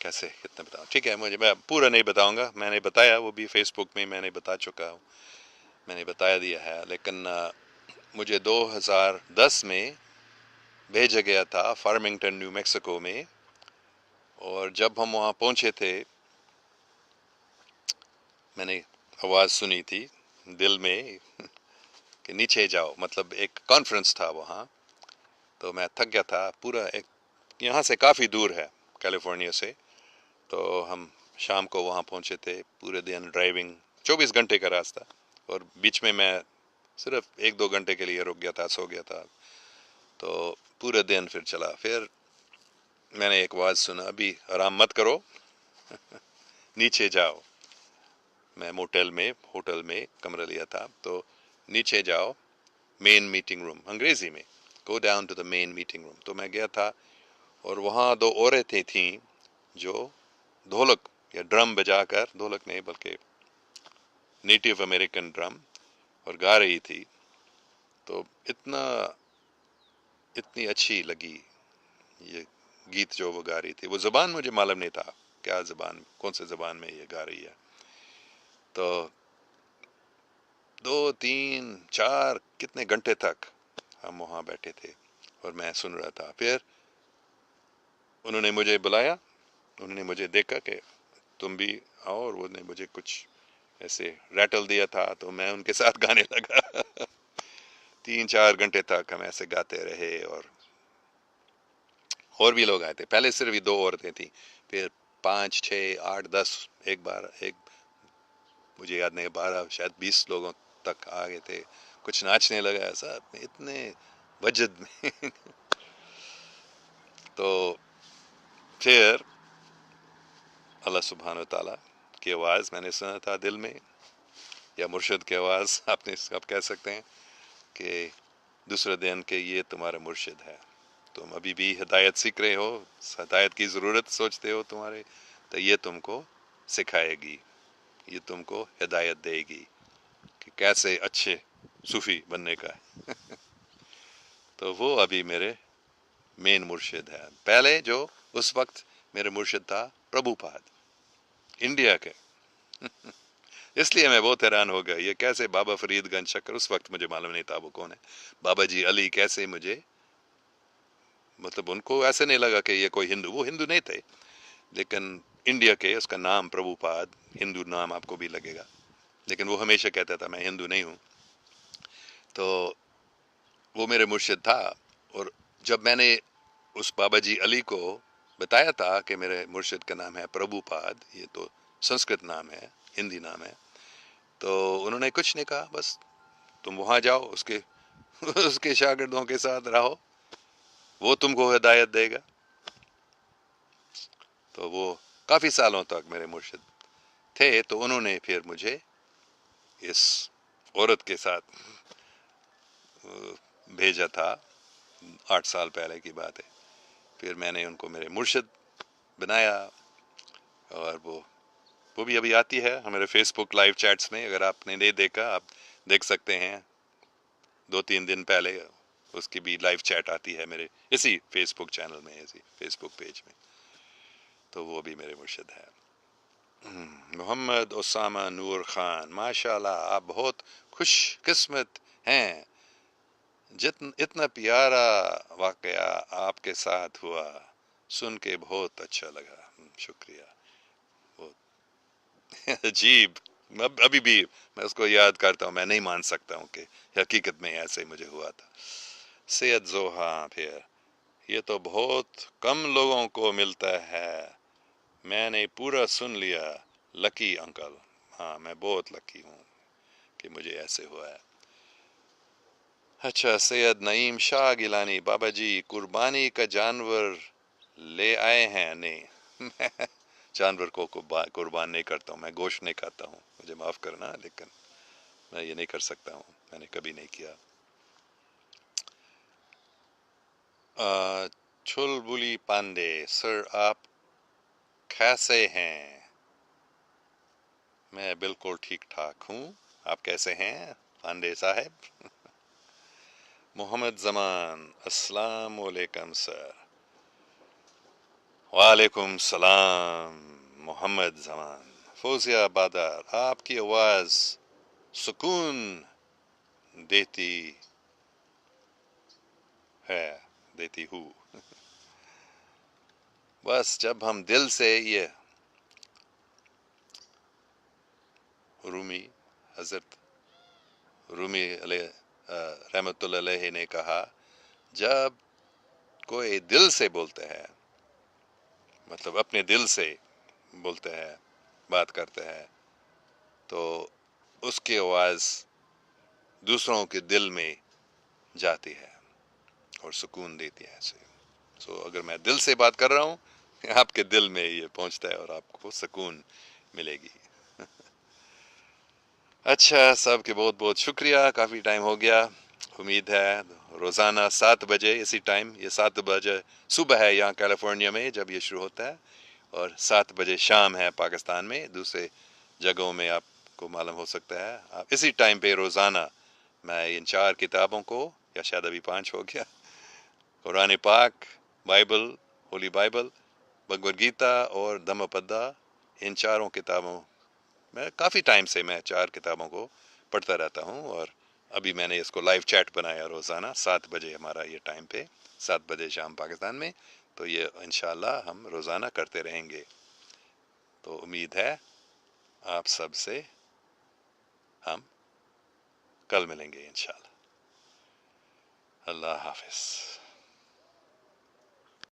کیسے کتنا بتاؤں. ٹھیک ہے، میں پورا نہیں بتاؤں گا، میں نے بتایا، وہ بھی فیس بک میں میں نے بتا چکا ہوں، میں نے بتایا دیا ہے. لیکن مجھے 2010 میں بھیجا گیا تھا فارمنگٹن نیو میکسیکو میں، اور جب ہم وہاں پہنچے تھے میں نے آواز سنی تھی دل میں کہ نیچے جاؤ، مطلب ایک کانفرنس تھا وہاں، تو میں تھک گیا تھا پورا، ایک یہاں سے کافی دور ہے کیلیفورنیا سے، تو ہم شام کو وہاں پہنچے تھے، پورے دن ڈرائیونگ 24 گھنٹے کا راستہ، اور بیچ میں میں صرف 1-2 گھنٹے کے لیے رک گیا تھا، سو گیا تھا، تو پورے دن پھر چلا، پھر میں نے ایک آواز سنا، ابھی آرام مت کرو، نیچے جاؤ، میں ہوٹل میں کمرہ لیا تھا، تو نیچے جاؤ مین میٹنگ روم، انگریزی میں go down to the main meeting room, تو میں گیا تھا، اور وہاں 2 عورتیں تھیں جو ڈھولک یا ڈرم بجا کر، ڈھولک نہیں بلکہ نیٹو امریکن ڈرم، اور گا رہی تھی، تو اتنی اچھی لگی یہ گیت جو وہ گا رہی تھی، وہ زبان مجھے معلوم نہیں تھا کیا زبان، کون سے زبان میں یہ گا رہی ہے، تو 2-3-4 کتنے گھنٹے تک ہم وہاں بیٹھے تھے اور میں سن رہا تھا، پھر انہوں نے مجھے بلایا، انہوں نے مجھے دیکھا کہ تم بھی آؤ، اور وہ نے مجھے کچھ ایسے ریٹل دیا تھا، تو میں ان کے ساتھ گانے لگا 3-4 گھنٹے تک ہم ایسے گاتے رہے، اور بھی لوگ آئے تھے، پہلے صرف یہ 2 عورتیں تھیں، پھر 5-6-8-10، ایک مجھے یاد نہیں، 12 شاید 20 لوگوں تک آ گئے تھے، کچھ ناچنے لگا ایسا اتنے وجد میں تو پھر اللہ سبحانہ و تعالیٰ کی آواز میں نے سنا تھا دل میں، یا مرشد کی آواز آپ کہہ سکتے ہیں، کہ دوسرے دن کہ یہ تمہارا مرشد ہے، تم ابھی بھی ہدایت سیکھ رہے ہو، ہدایت کی ضرورت سوچتے ہو تمہارے، تو یہ تم کو سکھائے گی، یہ تم کو ہدایت دے گی کہ کیسے اچھے صوفی بننے کا ہے تو وہ ابھی میرے مین مرشد ہے، پہلے جو اس وقت میرے مرشد تھا پربھو پاد انڈیا کے اس لیے میں بہت حیران ہو گیا، یہ کیسے بابا فرید گنج شکر، اس وقت مجھے معلوم نہیں تھا وہ کون ہے، بابا جی علی کیسے مجھے، مطلب ان کو ایسے نہیں لگا کہ یہ کوئی ہندو، وہ ہندو نہیں تھے، لیکن انڈیا کے، اس کا نام پربھو پاد، ہندو نام آپ کو بھی لگے گا، لیکن وہ ہمیشہ کہتا تھا میں ہندو نہیں ہوں، تو وہ میرے مرشد تھا، اور جب میں نے اس بابا جی علی کو بتایا تھا کہ میرے مرشد کا نام ہے پربھو پاد، یہ تو سنسکرت نام ہے، ہندی نام ہے، تو انہوں نے کچھ نہیں کہا، بس تم وہاں جاؤ، اس کے شاگردوں کے ساتھ رہو، وہ تم کو ہدایت دے گا، تو وہ کافی سالوں تک میرے مرشد تھے، تو انہوں نے پھر مجھے اس عورت کے ساتھ بھیجا تھا، 8 سال پہلے کی بات ہے، پھر میں نے ان کو میرے مرشد بنایا، اور وہ بھی ابھی آتی ہے ہمارے فیس بک لائیو چیٹس میں، اگر آپ نے نہیں دیکھا آپ دیکھ سکتے ہیں، 2-3 دن پہلے اس کی بھی لائیو چیٹ آتی ہے میرے اسی فیس بک چینل میں، اسی فیس بک پیج میں، تو وہ بھی میرے مرشد ہے۔ محمد اسامہ نور خان، ماشاء اللہ آپ بہت خوش قسمت ہیں، اتنا پیارا واقعہ آپ کے ساتھ ہوا، سن کے بہت اچھا لگا، شکریہ، بہت عجیب، ابھی بھی میں اس کو یاد کرتا ہوں، میں نہیں مان سکتا ہوں کہ حقیقت میں ایسے مجھے ہوا تھا۔ سید زوہا، پھر یہ تو بہت کم لوگوں کو ملتا ہے، میں نے پورا سن لیا، لکی انکل، ہاں میں بہت لکی ہوں کہ مجھے ایسے ہوا ہے۔ اچھا، سید نعیم شاہ گیلانی، بابا جی قربانی کا جانور لے آئے ہیں؟ نہیں جانور کو قربان نہیں کرتا ہوں، میں گوشت نہیں کھاتا ہوں، مجھے معاف کرنا، لیکن میں یہ نہیں کر سکتا ہوں، میں نے کبھی نہیں کیا۔ چھل بلی پانڈے، سر آپ کیسے ہیں؟ میں بالکل ٹھیک ٹھاک ہوں، آپ کیسے ہیں پانڈے صاحب؟ محمد زمان، السلام علیکم سر۔ وعلیکم السلام محمد زمان۔ فوزیہ بادار، آپ کی آواز سکون دیتی دیتی ہوں. بس جب ہم دل سے یہ رومی حضرت رومی علیہ رحمۃ اللہ علیہ نے کہا جب کوئی دل سے بولتے ہیں مطلب اپنے دل سے بولتے ہیں بات کرتے ہیں تو اس کی آواز دوسروں کے دل میں جاتی ہے اور سکون دیتی ہے ایسے. سو اگر میں دل سے بات کر رہا ہوں آپ کے دل میں یہ پہنچتا ہے اور آپ کو سکون ملے گی. اچھا سب کے بہت بہت شکریہ. کافی ٹائم ہو گیا. امید ہے روزانہ 7 بجے اسی ٹائم یہ 7 بجے صبح ہے یہاں کیلیفورنیا میں جب یہ شروع ہوتا ہے اور 7 بجے شام ہے پاکستان میں. دوسرے جگہوں میں آپ کو معلوم ہو سکتا ہے. آپ اسی ٹائم پہ روزانہ میں ان 4 کتابوں کو یا شاید ابھی 5 ہو گیا قرآن پاک بائبل ہولی بائبل بھگوت گیتا اور دھما پدا ان 4 کتابوں میں کافی ٹائم سے میں 4 کتابوں کو پڑھتا رہتا ہوں. اور ابھی میں نے اس کو لائیو چیٹ بنایا روزانہ 7 بجے ہمارا یہ ٹائم پہ 7 بجے شام پاکستان میں. تو یہ انشاءاللہ ہم روزانہ کرتے رہیں گے. تو امید ہے آپ سب سے ہم کل ملیں گے انشاءاللہ. اللہ حافظ.